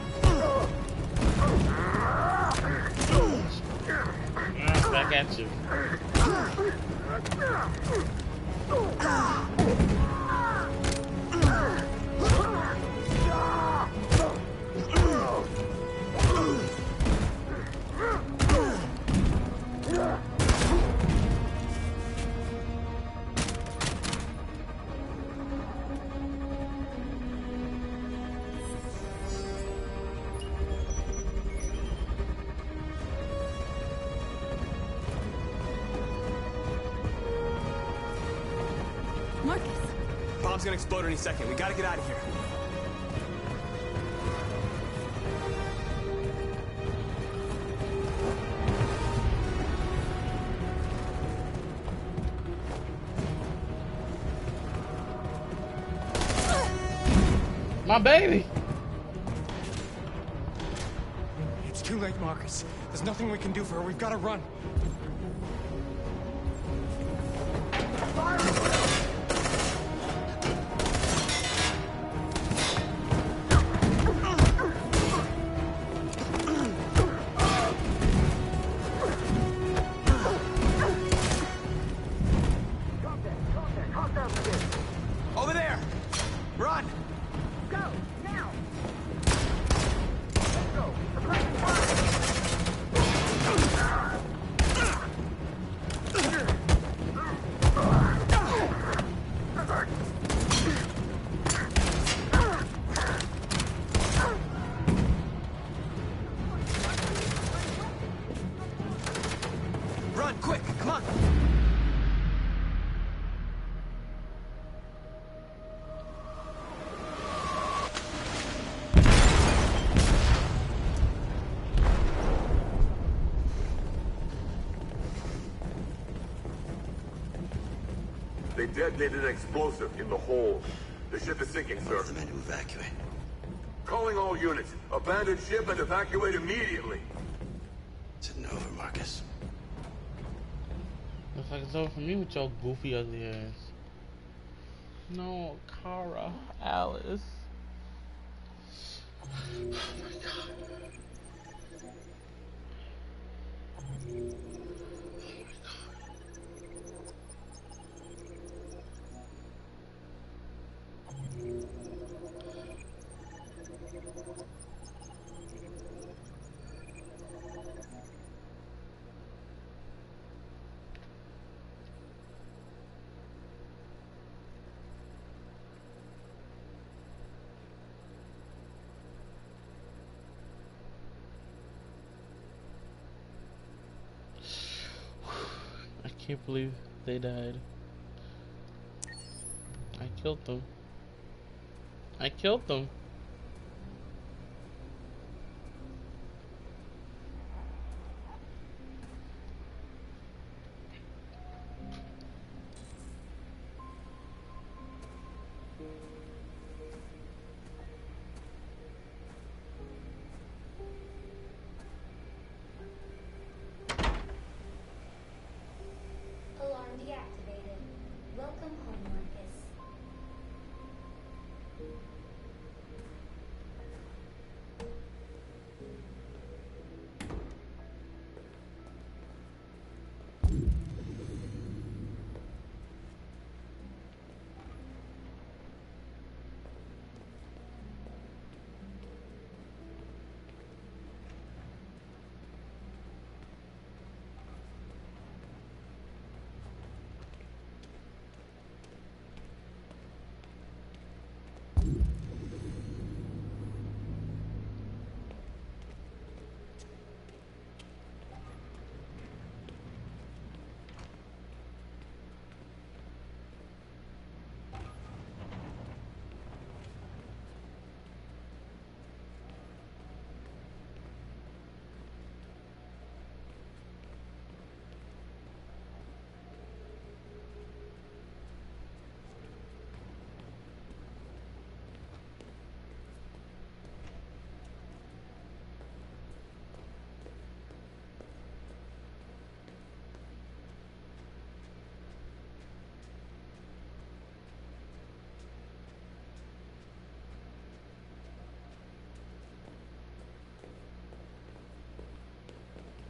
Back at you. Marcus. Bomb's gonna explode any second. We gotta get out of here. My baby! It's too late, Marcus. There's nothing we can do for her. We've got to run. Over there! Run! Go, now! Run, quick, come on! They detonated an explosive in the hold. The ship is sinking, sir. The men to evacuate. Calling all units. Abandon ship and evacuate immediately. It's over, Marcus. Looks like it's over for me with your goofy ugly ass. No, Kara, Alice. Oh my god. I can't believe they died. killed them. I killed them. Alarm deactivated. Welcome home, Marcus.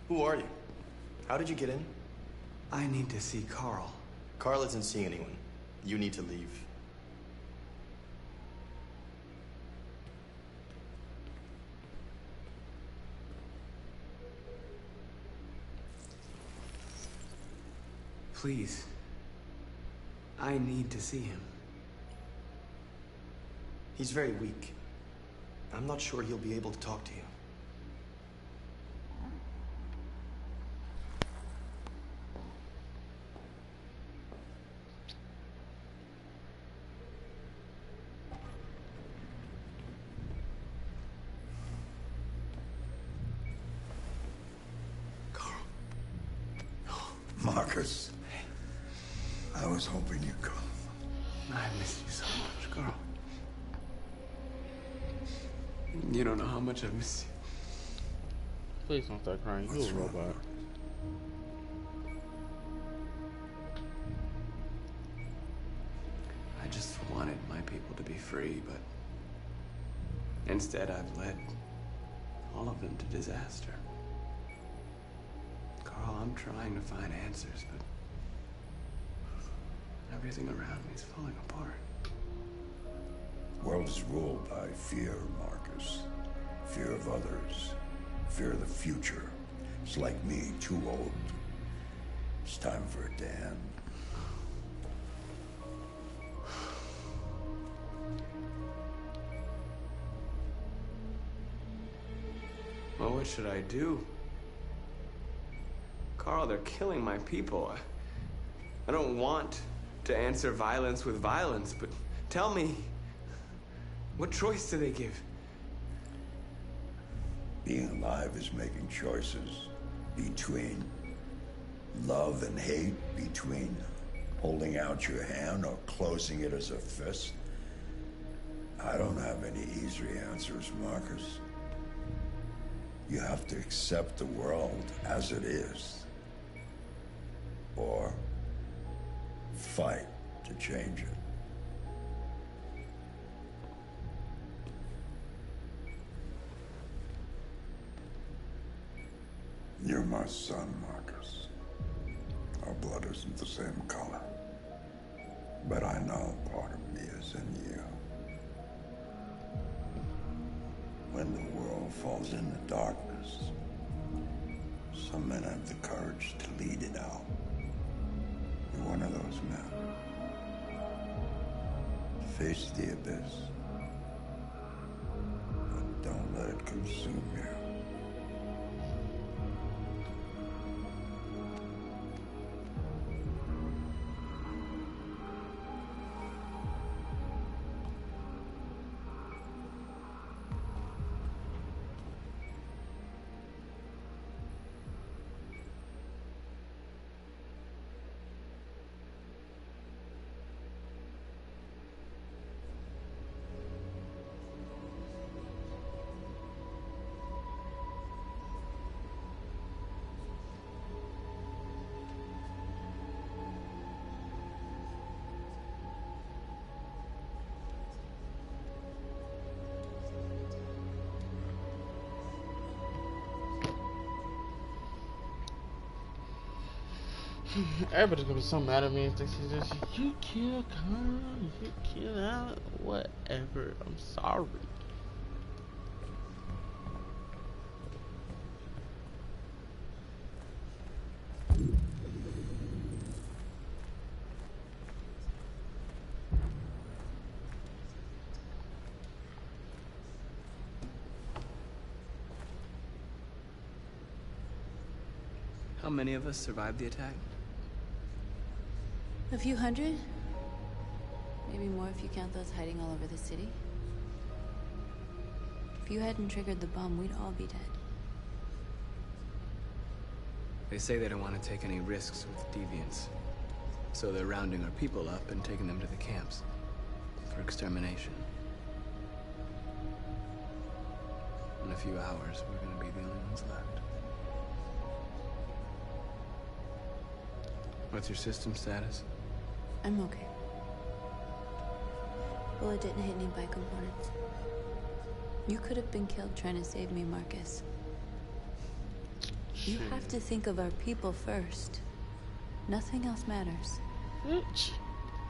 Who are you? How did you get in? I need to see Carl. Carl isn't seeing anyone. You need to leave. Please. I need to see him. He's very weak. I'm not sure he'll be able to talk to you. Marcus, I was hoping you'd come. I missed you so much, Carl. You don't know how much I've missed you. Please don't start crying. You're a robot. I just wanted my people to be free, but instead I've led all of them to disaster. Carl, I'm trying to find answers, but everything around me is falling apart. The world is ruled by fear, Marcus. Fear of others. Fear of the future. It's like me, too old. It's time for it to end. Well, what should I do? Carl, they're killing my people. I don't want to answer violence with violence, but tell me, what choice do they give? Being alive is making choices between love and hate, between holding out your hand or closing it as a fist. I don't have any easy answers, Marcus. You have to accept the world as it is, or fight to change it. You're my son, Marcus. Our blood isn't the same color, but I know part of me is in you. When the world falls into darkness, some men have the courage to lead it out. You're one of those men. Face the abyss, but don't let it consume you. Everybody's gonna be so mad at me if they see this. You killed Connor, you killed Alan, whatever. I'm sorry. How many of us survived the attack? A few hundred? Maybe more if you count those hiding all over the city. If you hadn't triggered the bomb, we'd all be dead. They say they don't want to take any risks with deviants. So they're rounding our people up and taking them to the camps for extermination. In a few hours, we're gonna be the only ones left. What's your system status? I'm okay. Bullet didn't hit any bike components. You could have been killed trying to save me, Marcus. You have to think of our people first. Nothing else matters. Bitch.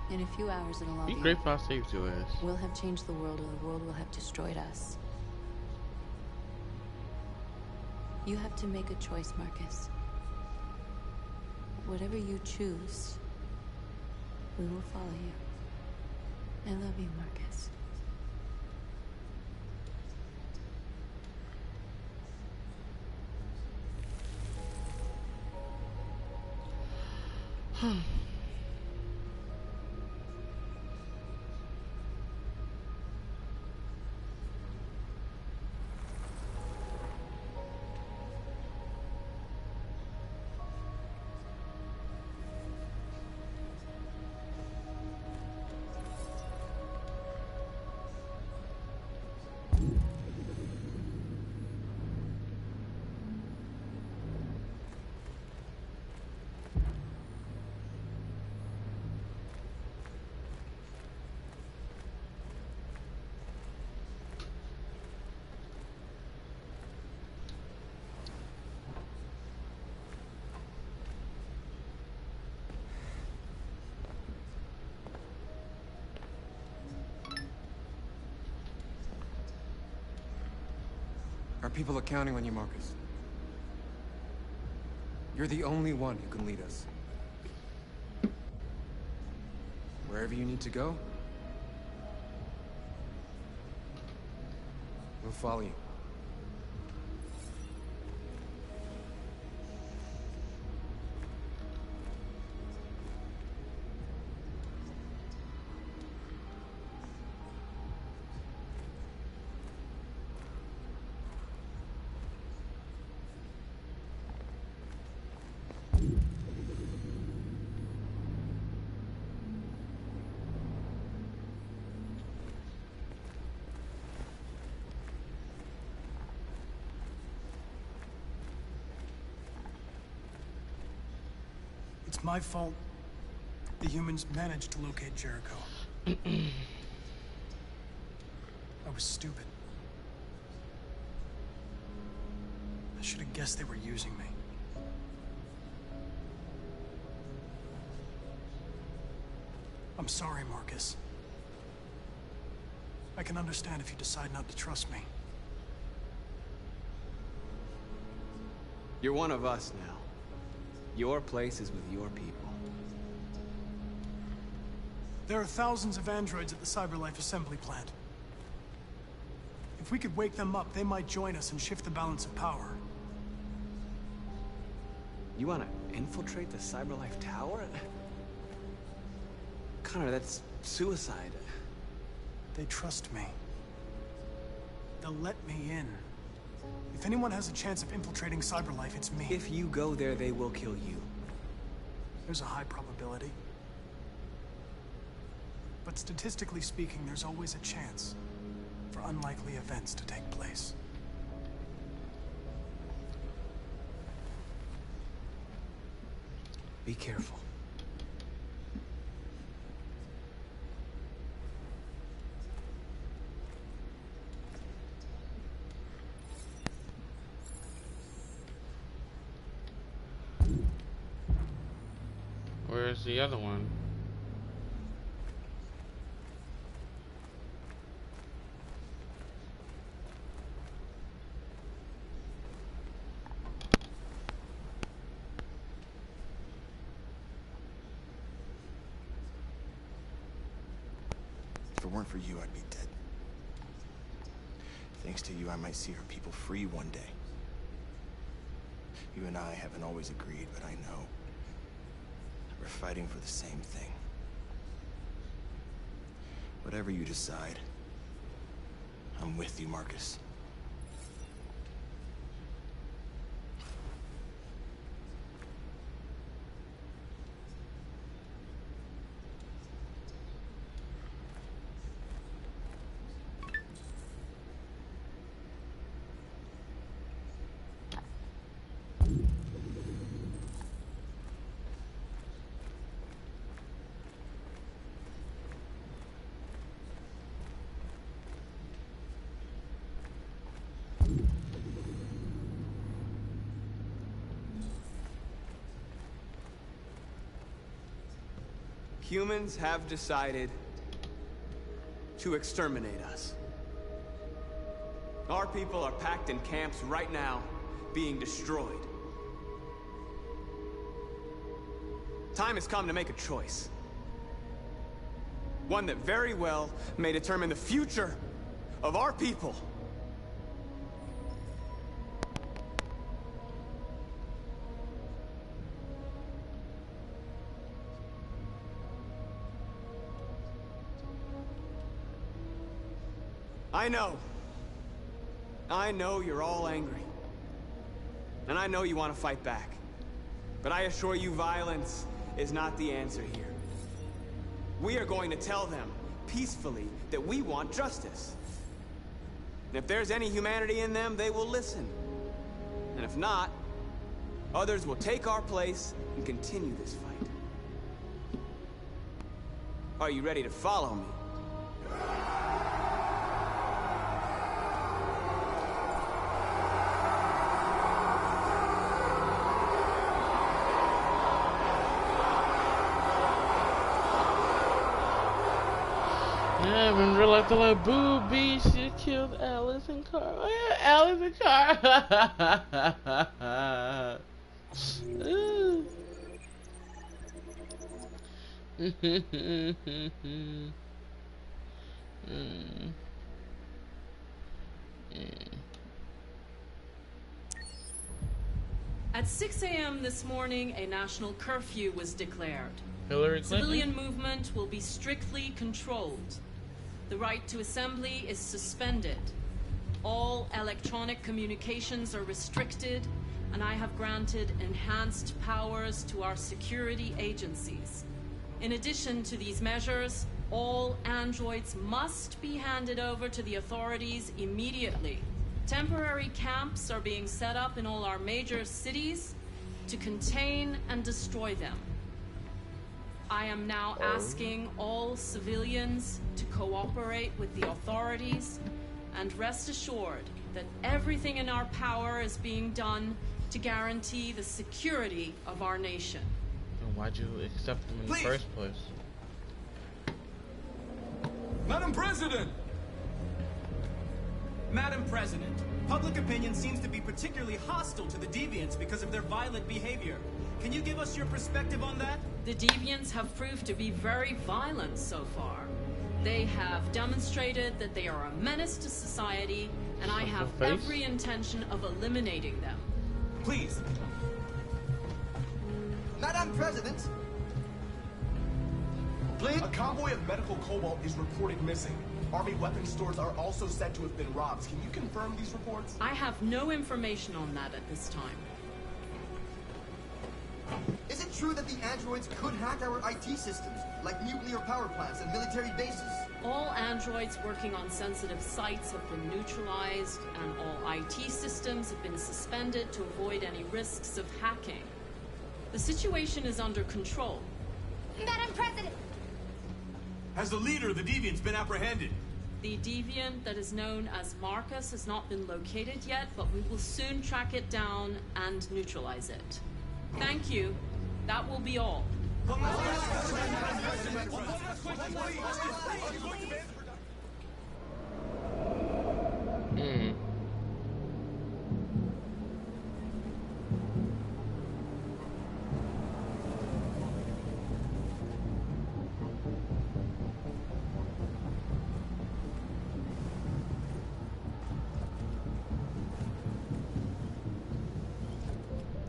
In a few hours, it'll all Be be grateful I saved your ass. We'll have changed the world, or the world will have destroyed us. You have to make a choice, Marcus. Whatever you choose, we will follow you. I love you, Marcus. Our people are counting on you, Marcus. You're the only one who can lead us. Wherever you need to go, we'll follow you. It's my fault the humans managed to locate Jericho. I was stupid. I should have guessed they were using me. I'm sorry, Marcus. I can understand if you decide not to trust me. You're one of us now. Your place is with your people. There are thousands of androids at the CyberLife assembly plant. If we could wake them up, they might join us and shift the balance of power. You want to infiltrate the CyberLife tower? Connor, that's suicide. They trust me. They'll let me in. If anyone has a chance of infiltrating CyberLife, it's me. If you go there, they will kill you. There's a high probability. But statistically speaking, there's always a chance for unlikely events to take place. Be careful. where's the other one? If it weren't for you, I'd be dead. Thanks to you, I might see our people free one day. You and I haven't always agreed, but I know we're fighting for the same thing. Whatever you decide, I'm with you, Marcus. Humans have decided to exterminate us. Our people are packed in camps right now, being destroyed. Time has come to make a choice. One that very well may determine the future of our people. I know you're all angry. And I know you want to fight back. But I assure you, violence is not the answer here. We are going to tell them, peacefully, that we want justice. And if there's any humanity in them, they will listen. And if not, others will take our place and continue this fight. Are you ready to follow me? Yeah, I've been realized like booby, she killed Alice and Carl. Oh, yeah, Alice and Carl. At 6 a.m. this morning, a national curfew was declared. Hillary Clinton? Civilian movement will be strictly controlled. The right to assembly is suspended. All electronic communications are restricted, and I have granted enhanced powers to our security agencies. In addition to these measures, all androids must be handed over to the authorities immediately. Temporary camps are being set up in all our major cities to contain and destroy them. I am now asking all civilians to cooperate with the authorities and rest assured that everything in our power is being done to guarantee the security of our nation. Then why'd you accept them in the first place? Madam President! Madam President, public opinion seems to be particularly hostile to the Deviants because of their violent behavior. Can you give us your perspective on that? The Deviants have proved to be very violent so far. They have demonstrated that they are a menace to society, and I have every intention of eliminating them. Please. Madam President! Please? A convoy of medical cobalt is reported missing. Army weapons stores are also said to have been robbed. Can you confirm these reports? I have no information on that at this time. Is it true that the androids could hack our IT systems, like nuclear power plants and military bases? All androids working on sensitive sites have been neutralized, and all IT systems have been suspended to avoid any risks of hacking. The situation is under control. Madam President! Has the leader of the Deviants been apprehended? The Deviant that is known as Marcus has not been located yet, but we will soon track it down and neutralize it. Thank you. That will be all.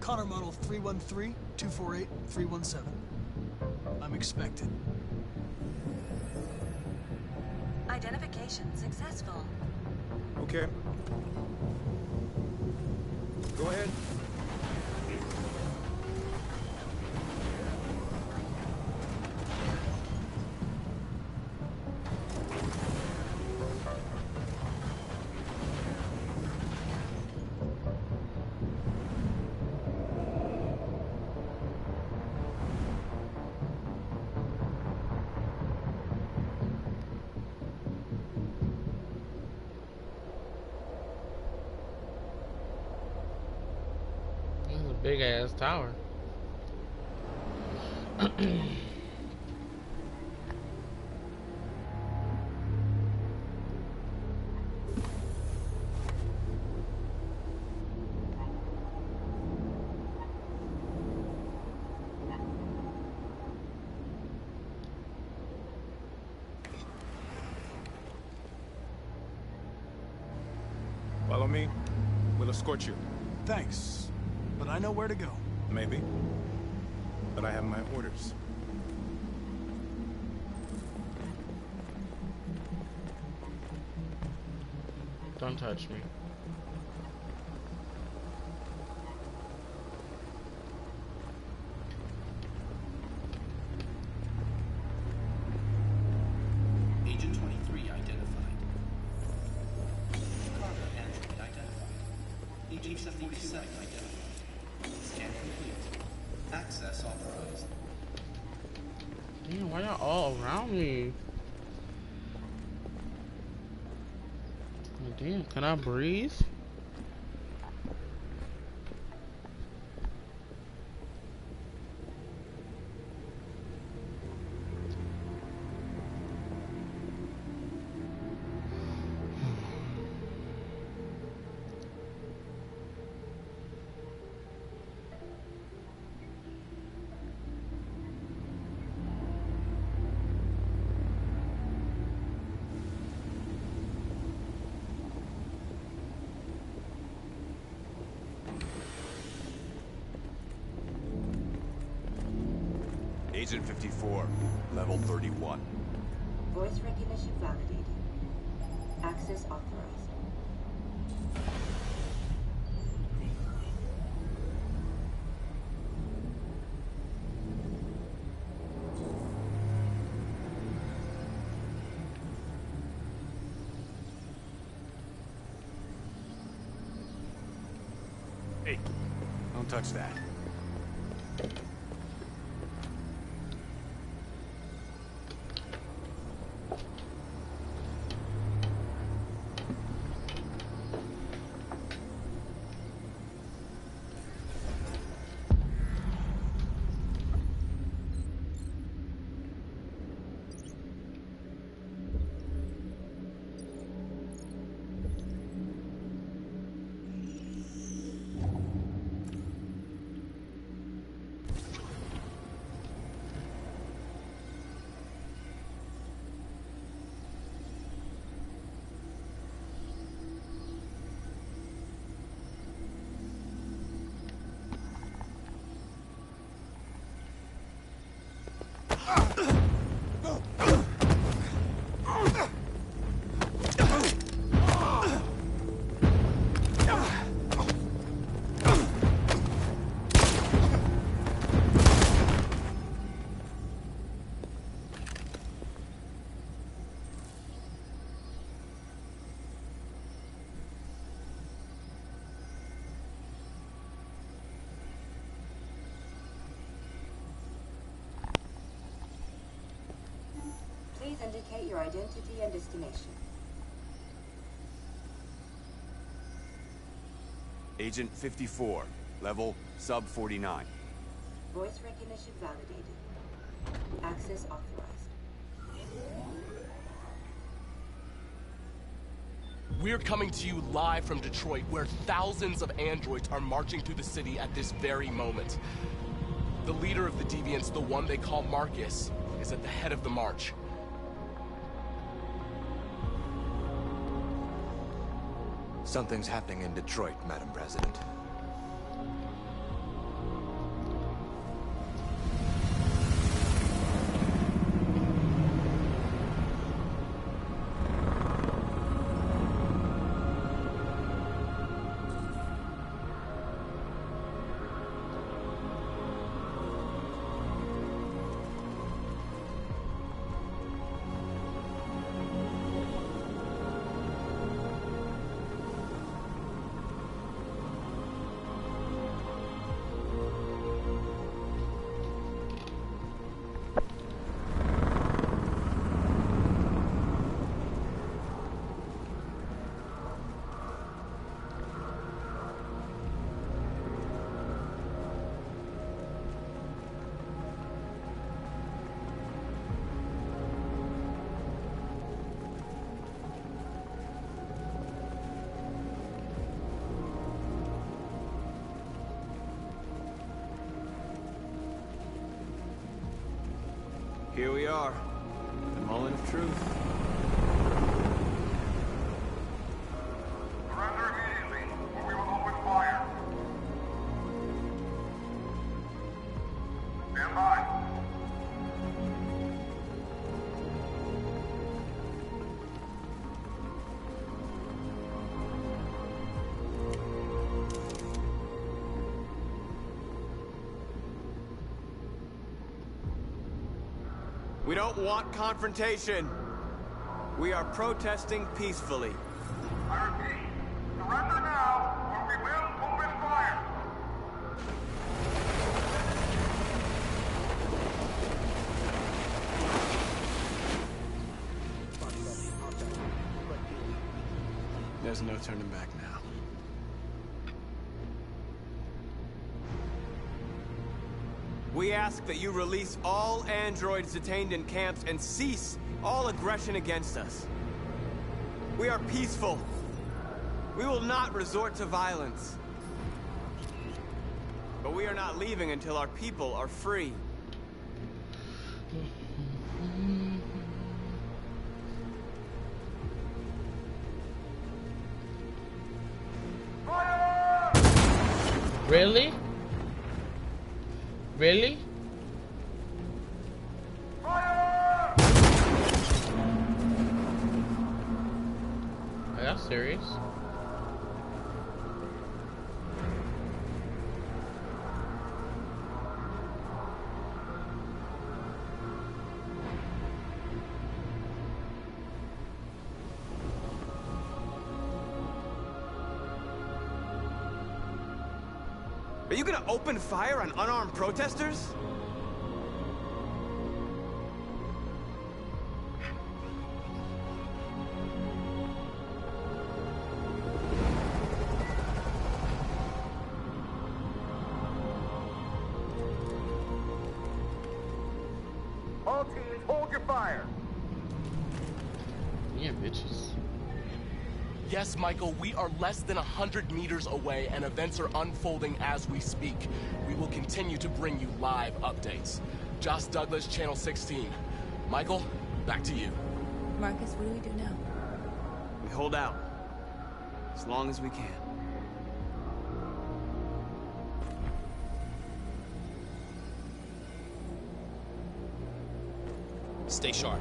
Connor model 313-248-317. I'm expected. Identification successful. Okay. Go ahead. Big ass tower. Follow me. We'll escort you. Thanks, but I know where to go. Maybe. But I have my orders. Don't touch me. Agent 23 identified. Carter android identified. Agent 47 identified. Scan complete. Access authorized. Damn, why y'all all around me? Oh, damn, can I breathe? Agent 54, level 31. Voice recognition validated. Access authorized. Hey, don't touch that. Please indicate your identity and destination. Agent 54, level sub 49. Voice recognition validated. Access authorized. We're coming to you live from Detroit, where thousands of androids are marching through the city at this very moment. The leader of the Deviants, the one they call Marcus, is at the head of the march. Something's happening in Detroit, Madam President. Here we are, the moment of truth. Surrender immediately, or we will open fire. Stand by. We don't want confrontation. We are protesting peacefully. I repeat, surrender now, or we will open fire. There's no turning back now. We ask that you release all androids detained in camps and cease all aggression against us. We are peaceful. We will not resort to violence. But we are not leaving until our people are free. Really? Really? Are y'all serious? Are you gonna open fire on unarmed protesters? All teams, hold your fire. Yeah, bitches. Yes, Michael, we are less than 100 meters away and events are unfolding as we speak. We will continue to bring you live updates. Josh Douglas, Channel 16. Michael, back to you. Marcus, what do we do now? We hold out. As long as we can. Stay sharp.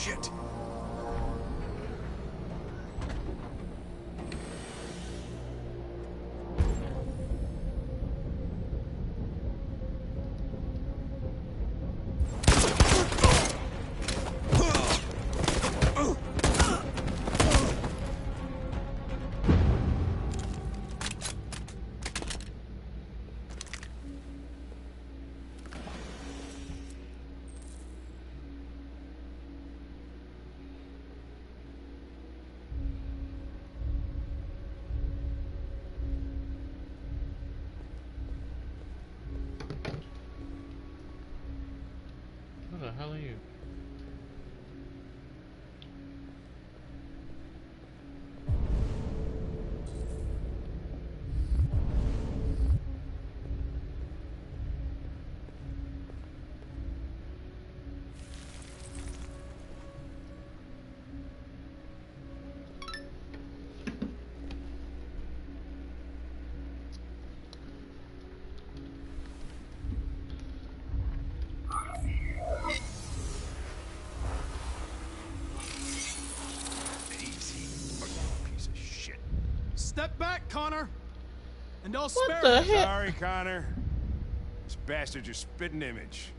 Shit. the hell are you? Step back, Connor! And I'll What spare the you. heck? Sorry, Connor. This bastard's your spitting image.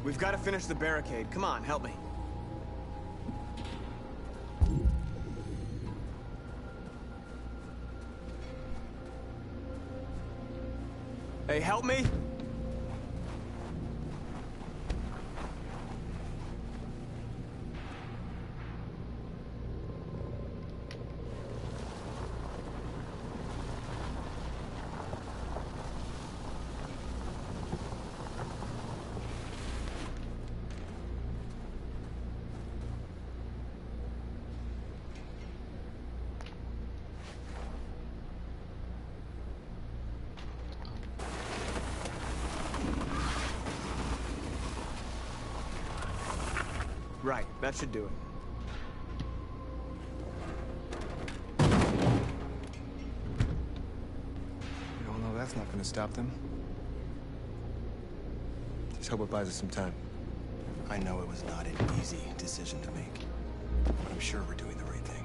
We've got to finish the barricade. Come on, help me. Hey, help me! Right, that should do it. We all know that's not gonna stop them. Just hope it buys us some time. I know it was not an easy decision to make, but I'm sure we're doing the right thing.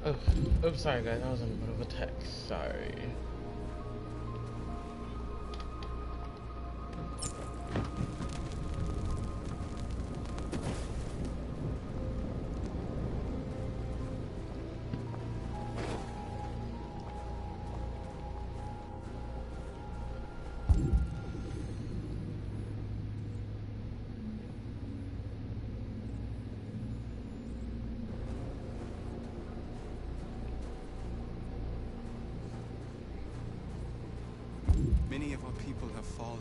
Oh, oops, sorry guys, I was in the middle of a text. Sorry. Many of our people have fallen.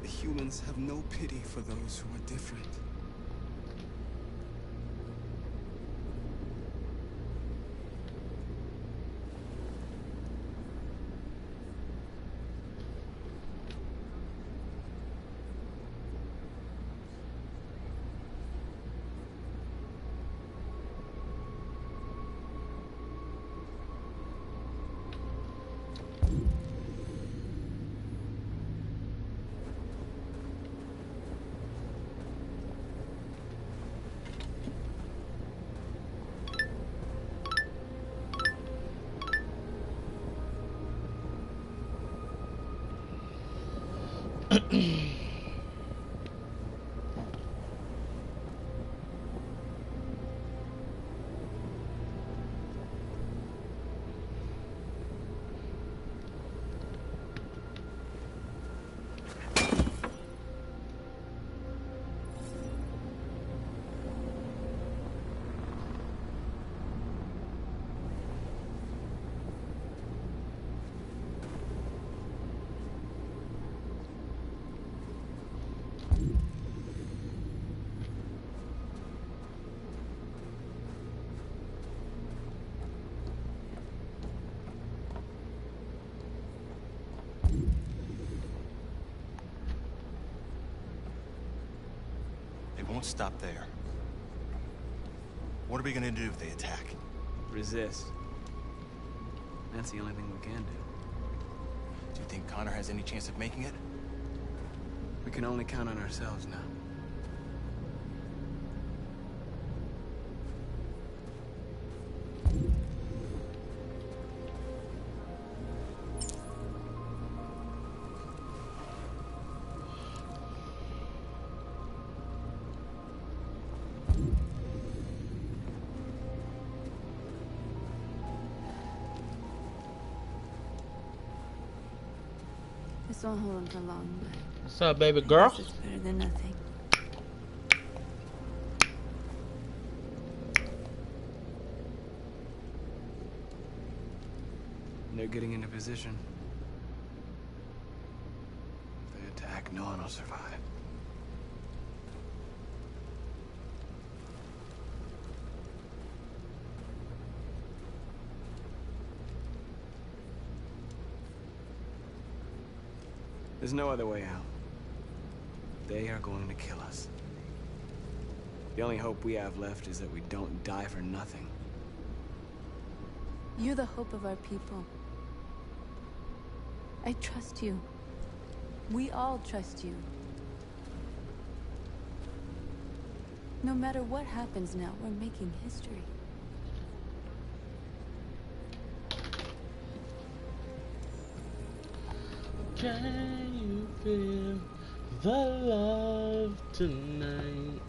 The humans have no pity for those who are different. They won't stop there. What are we gonna do if they attack? Resist. That's the only thing we can do. Do you think Connor has any chance of making it? We can only count on ourselves now. This won't hold him for long, but what's up, baby girl? it's better than nothing. They're getting into position. If they attack, no one will survive. There's no other way out. They are going to kill us. The only hope we have left is that we don't die for nothing. You're the hope of our people. I trust you. We all trust you. No matter what happens now, we're making history. Can you feel the love tonight?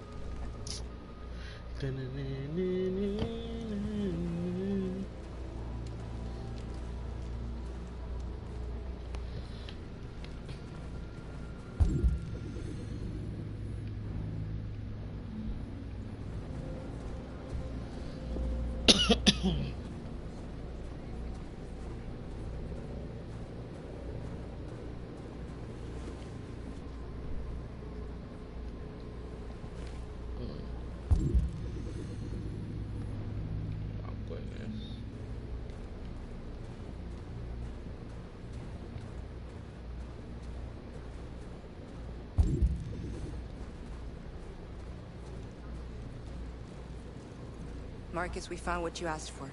Marcus, we found what you asked for.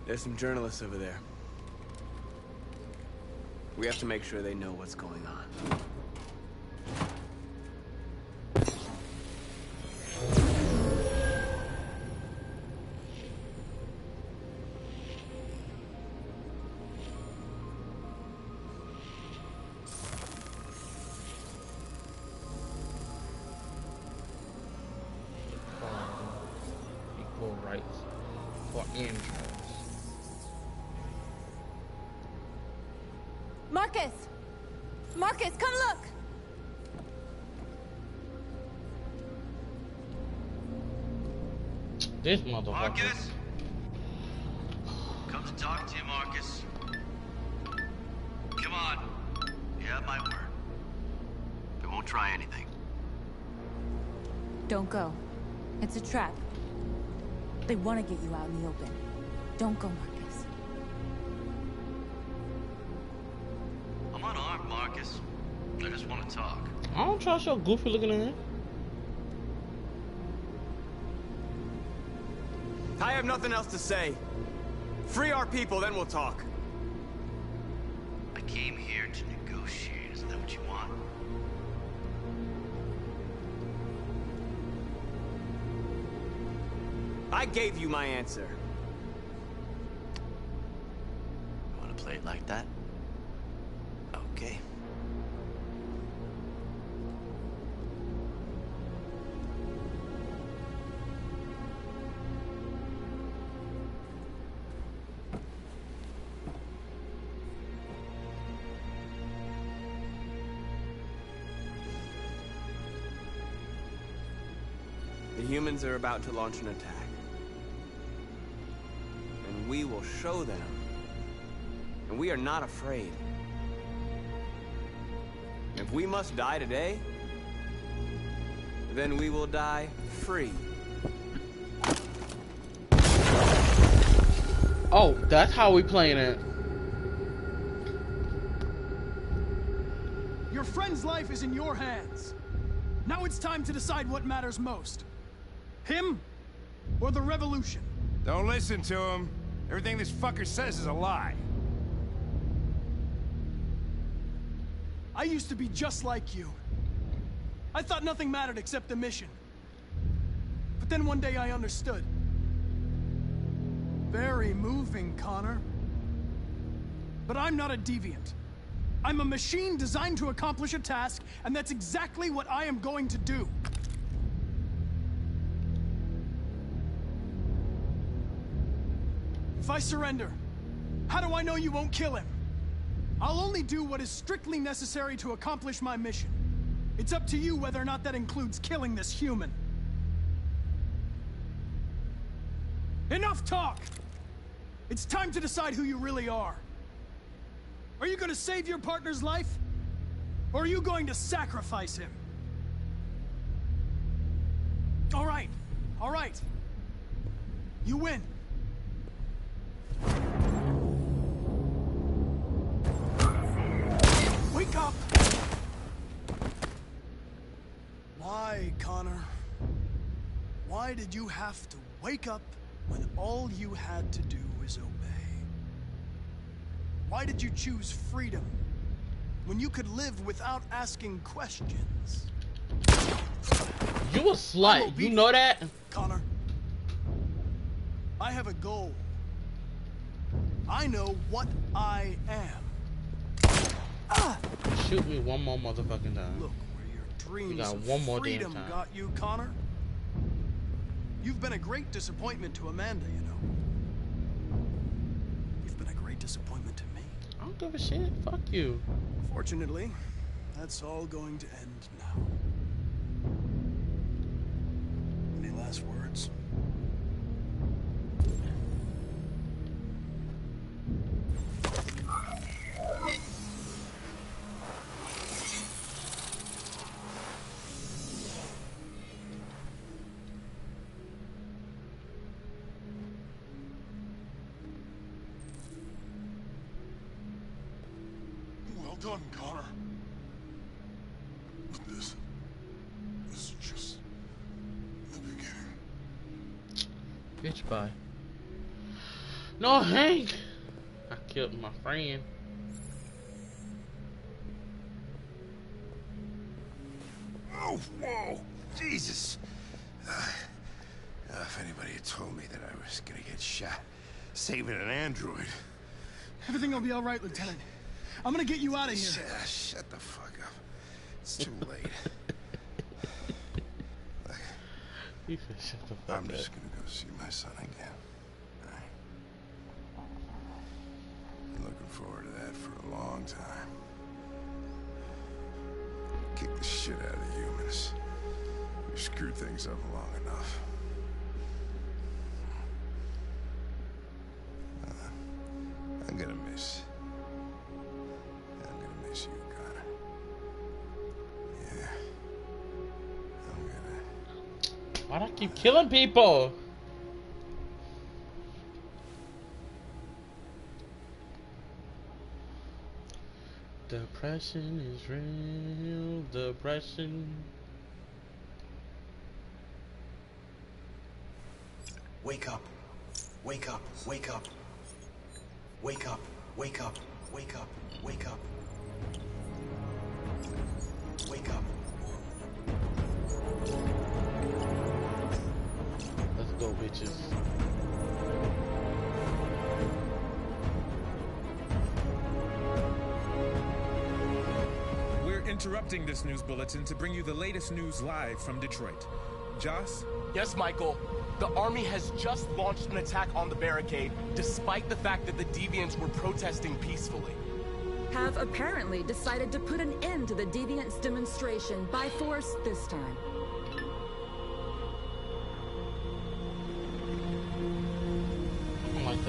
There's some journalists over there. We have to make sure they know what's going on. Equal rights for interns. Marcus! Marcus, come look! This motherfucker. Marcus? Come to talk to you, Marcus. Come on. You have my word. We won't try anything. Don't go. It's a trap. They want to get you out in the open. Don't go, Marcus. I'm unarmed, Marcus. I just want to talk. I don't trust your goofy looking ass. I have nothing else to say. Free our people, then we'll talk. I came here to negotiate. Isn't that what you want? I gave you my answer. You want to play it like that? okay? The humans are about to launch an attack. And we will show them. And we are not afraid. If we must die today, then we will die free. Oh, that's how we playing it. Your friend's life is in your hands. Now it's time to decide what matters most. Him or the revolution? Don't listen to him. Everything this fucker says is a lie. I used to be just like you. I thought nothing mattered except the mission. But then one day I understood. Very moving, Connor. But I'm not a deviant. I'm a machine designed to accomplish a task, and that's exactly what I am going to do. If I surrender, how do I know you won't kill him? I'll only do what is strictly necessary to accomplish my mission. It's up to you whether or not that includes killing this human. Enough talk! It's time to decide who you really are. Are you going to save your partner's life? Or are you going to sacrifice him? All right. All right. You win. Wake up! Why, Connor? Why did you have to wake up when all you had to do was obey? Why did you choose freedom when you could live without asking questions? You a slut, you know that? Connor, I have a goal. I know what I am. Shoot me one more motherfucking time. Look where your dreams you got of one more freedom damn time. got you, Connor. You've been a great disappointment to Amanda, you know. You've been a great disappointment to me. I don't give a shit. Fuck you. Fortunately, that's all going to end now. Any last words? Well done, Connor. But this is just the beginning. Bitch, bye. No, Hank! I killed my friend. Oh, whoa! Jesus! If anybody had told me that I was gonna get shot saving an android. Everything will be all right, Lieutenant. I'm gonna get you out of here. Shut the fuck up. It's too late. He said, shut the fuck I'm up. just gonna go see my son again. Alright? I'm looking forward to that for a long time. Kick the shit out of the humans. We've screwed things up long enough. I'm gonna miss you, Connor. Yeah. I'm gonna... Why'd I keep killing people? Depression is real. Depression. Wake up. Wake up. Wake up. Wake up. Wake up. Wake up. Wake up. Wake up. Let's go, bitches. interrupting this news bulletin to bring you the latest news live from Detroit. Joss? Yes, Michael. The Army has just launched an attack on the barricade, despite the fact that the Deviants were protesting peacefully. Have apparently decided to put an end to the Deviants' demonstration by force this time.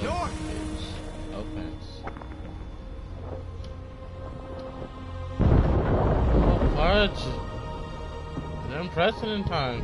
North! Opens. Oh, fudge! They're in precedent time.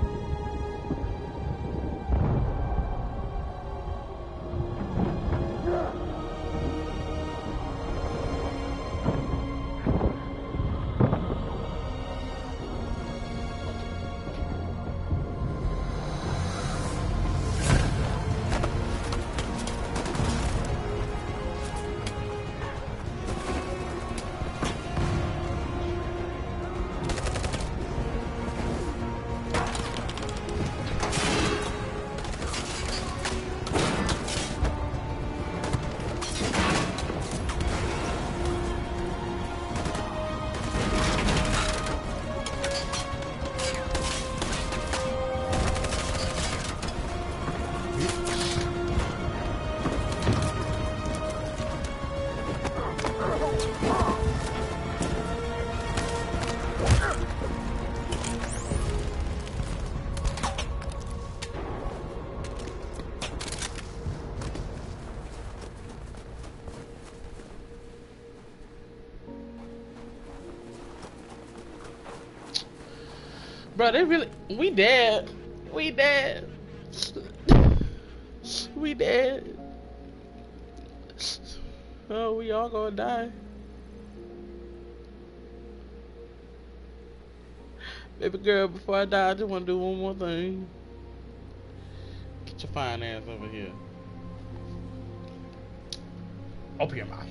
Bro, they really, we dead. We dead. We dead. Oh, we all gonna die. Baby girl, before I die, I just wanna do one more thing. Get your fine ass over here. Open your mouth.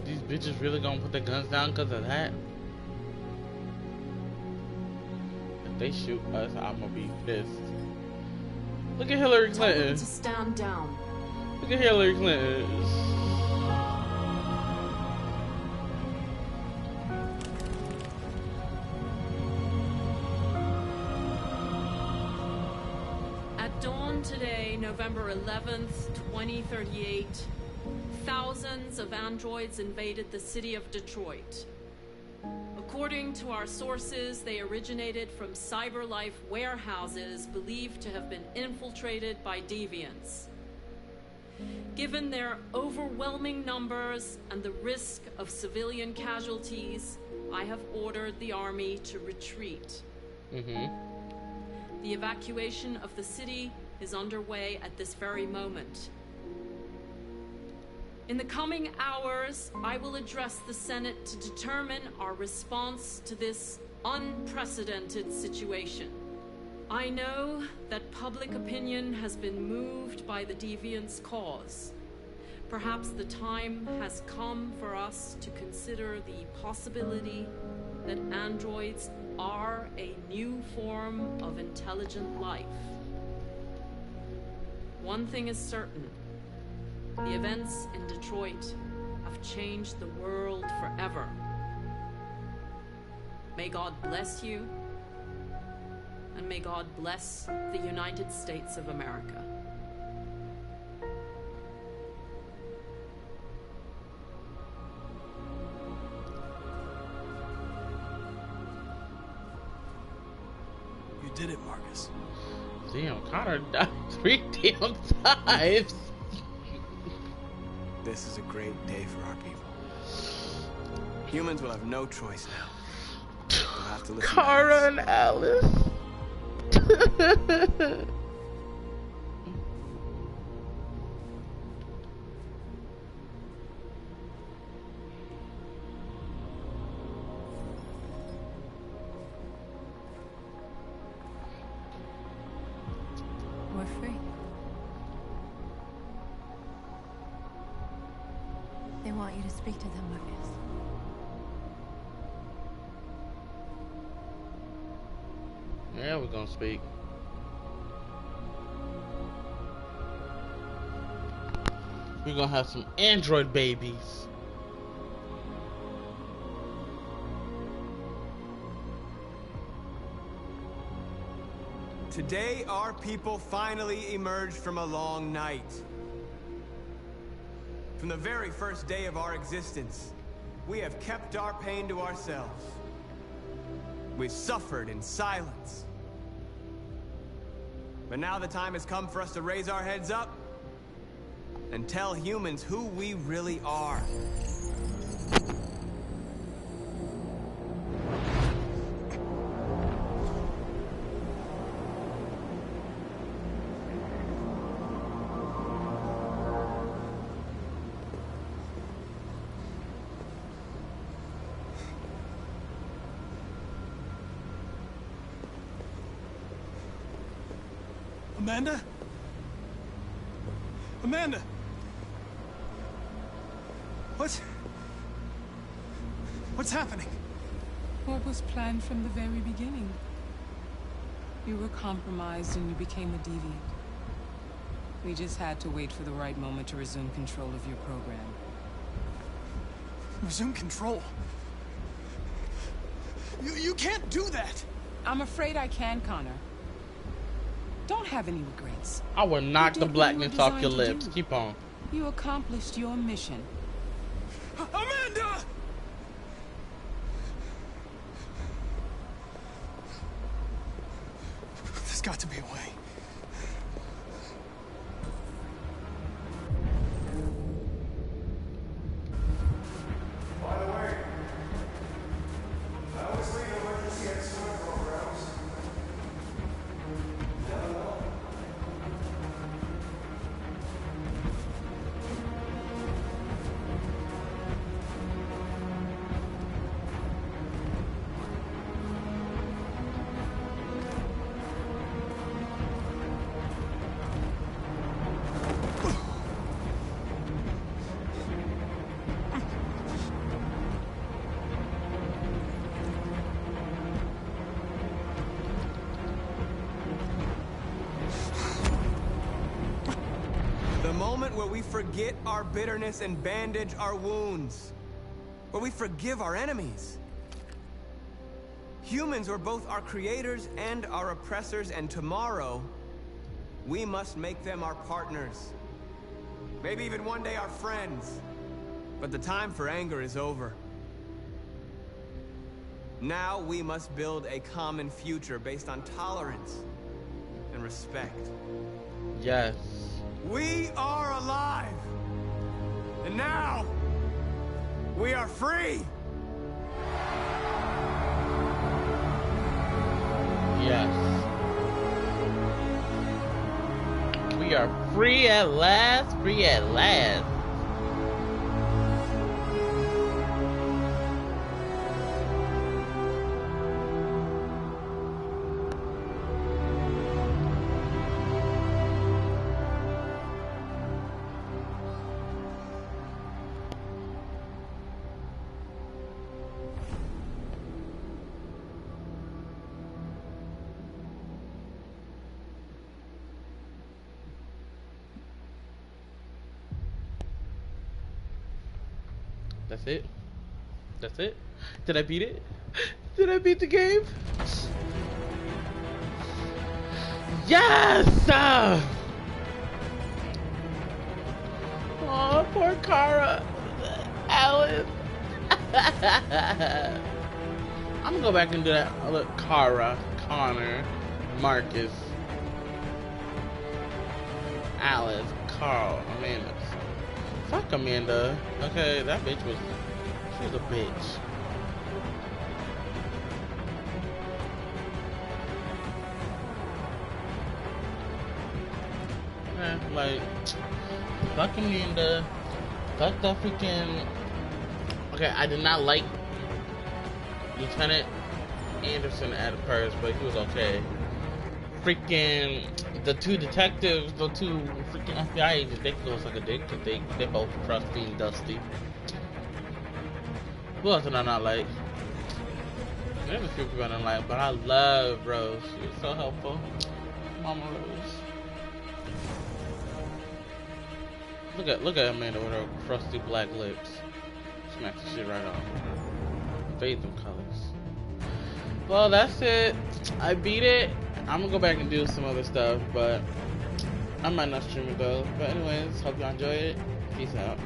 These bitches really gonna put their guns down because of that? If they shoot us, I'm gonna be pissed. Look at Hillary Clinton. Tell them to stand down. Look at Hillary Clinton. Today, November 11th, 2038, thousands of androids invaded the city of Detroit. According to our sources, they originated from CyberLife warehouses believed to have been infiltrated by deviants. Given their overwhelming numbers and the risk of civilian casualties, I have ordered the Army to retreat. The evacuation of the city is underway at this very moment. In the coming hours, I will address the Senate to determine our response to this unprecedented situation. I know that public opinion has been moved by the Deviants' cause. Perhaps the time has come for us to consider the possibility that androids are a new form of intelligent life. One thing is certain. The events in Detroit have changed the world forever. May God bless you, and may God bless the United States of America. You did it, Marcus. Damn, Connor died 3 damn times. This is a great day for our people. Humans will have no choice now. They'll have to listen Kara and Alice. We're free. They want you to speak to them, Marcus. Yeah, we're gonna speak. We're gonna have some android babies. Today, our people finally emerged from a long night. From the very first day of our existence, we have kept our pain to ourselves. We've suffered in silence. But now the time has come for us to raise our heads up and tell humans who we really are. Amanda? Amanda! What's happening? What was planned from the very beginning? You were compromised and you became a deviant. We just had to wait for the right moment to resume control of your program. Resume control? You can't do that! I'm afraid I can, Connor. Don't have any regrets. I will knock the blackness off your lips. Keep on. You accomplished your mission. Amanda! There's got to be a way. By the way, I always leave emergency at swim programs. Never know. Where we forget our bitterness and bandage our wounds. Where we forgive our enemies. Humans are both our creators and our oppressors, and tomorrow, we must make them our partners. Maybe even one day our friends. But the time for anger is over. Now we must build a common future based on tolerance and respect. Yes. We are alive! And now, we are free! Yes. We are free at last, free at last. That's it? That's it? Did I beat it? Did I beat the game? Yes! Oh, poor Kara. Alice. I'm gonna go back and do that. Look, Kara, Connor, Marcus, Alice, Carl, Amanda. Fuck Amanda. Okay, that bitch was... She was a bitch. Yeah, like... Fuck Amanda. Fuck that freaking... Okay, I did not like Lieutenant Anderson at first, but he was okay. Freaking the two detectives, the two freaking FBI agents, they could go suck a dick because they both trusty and dusty. Who else did I not like? There's a few people I don't like, but I love Rose. She was so helpful. Mama Rose. Look at Amanda with her frosty black lips. Smack the shit right off. Fade them colors. Well, that's it. I beat it. I'm gonna go back and do some other stuff, but I might not stream it though. But anyways, hope y'all enjoy it. Peace out.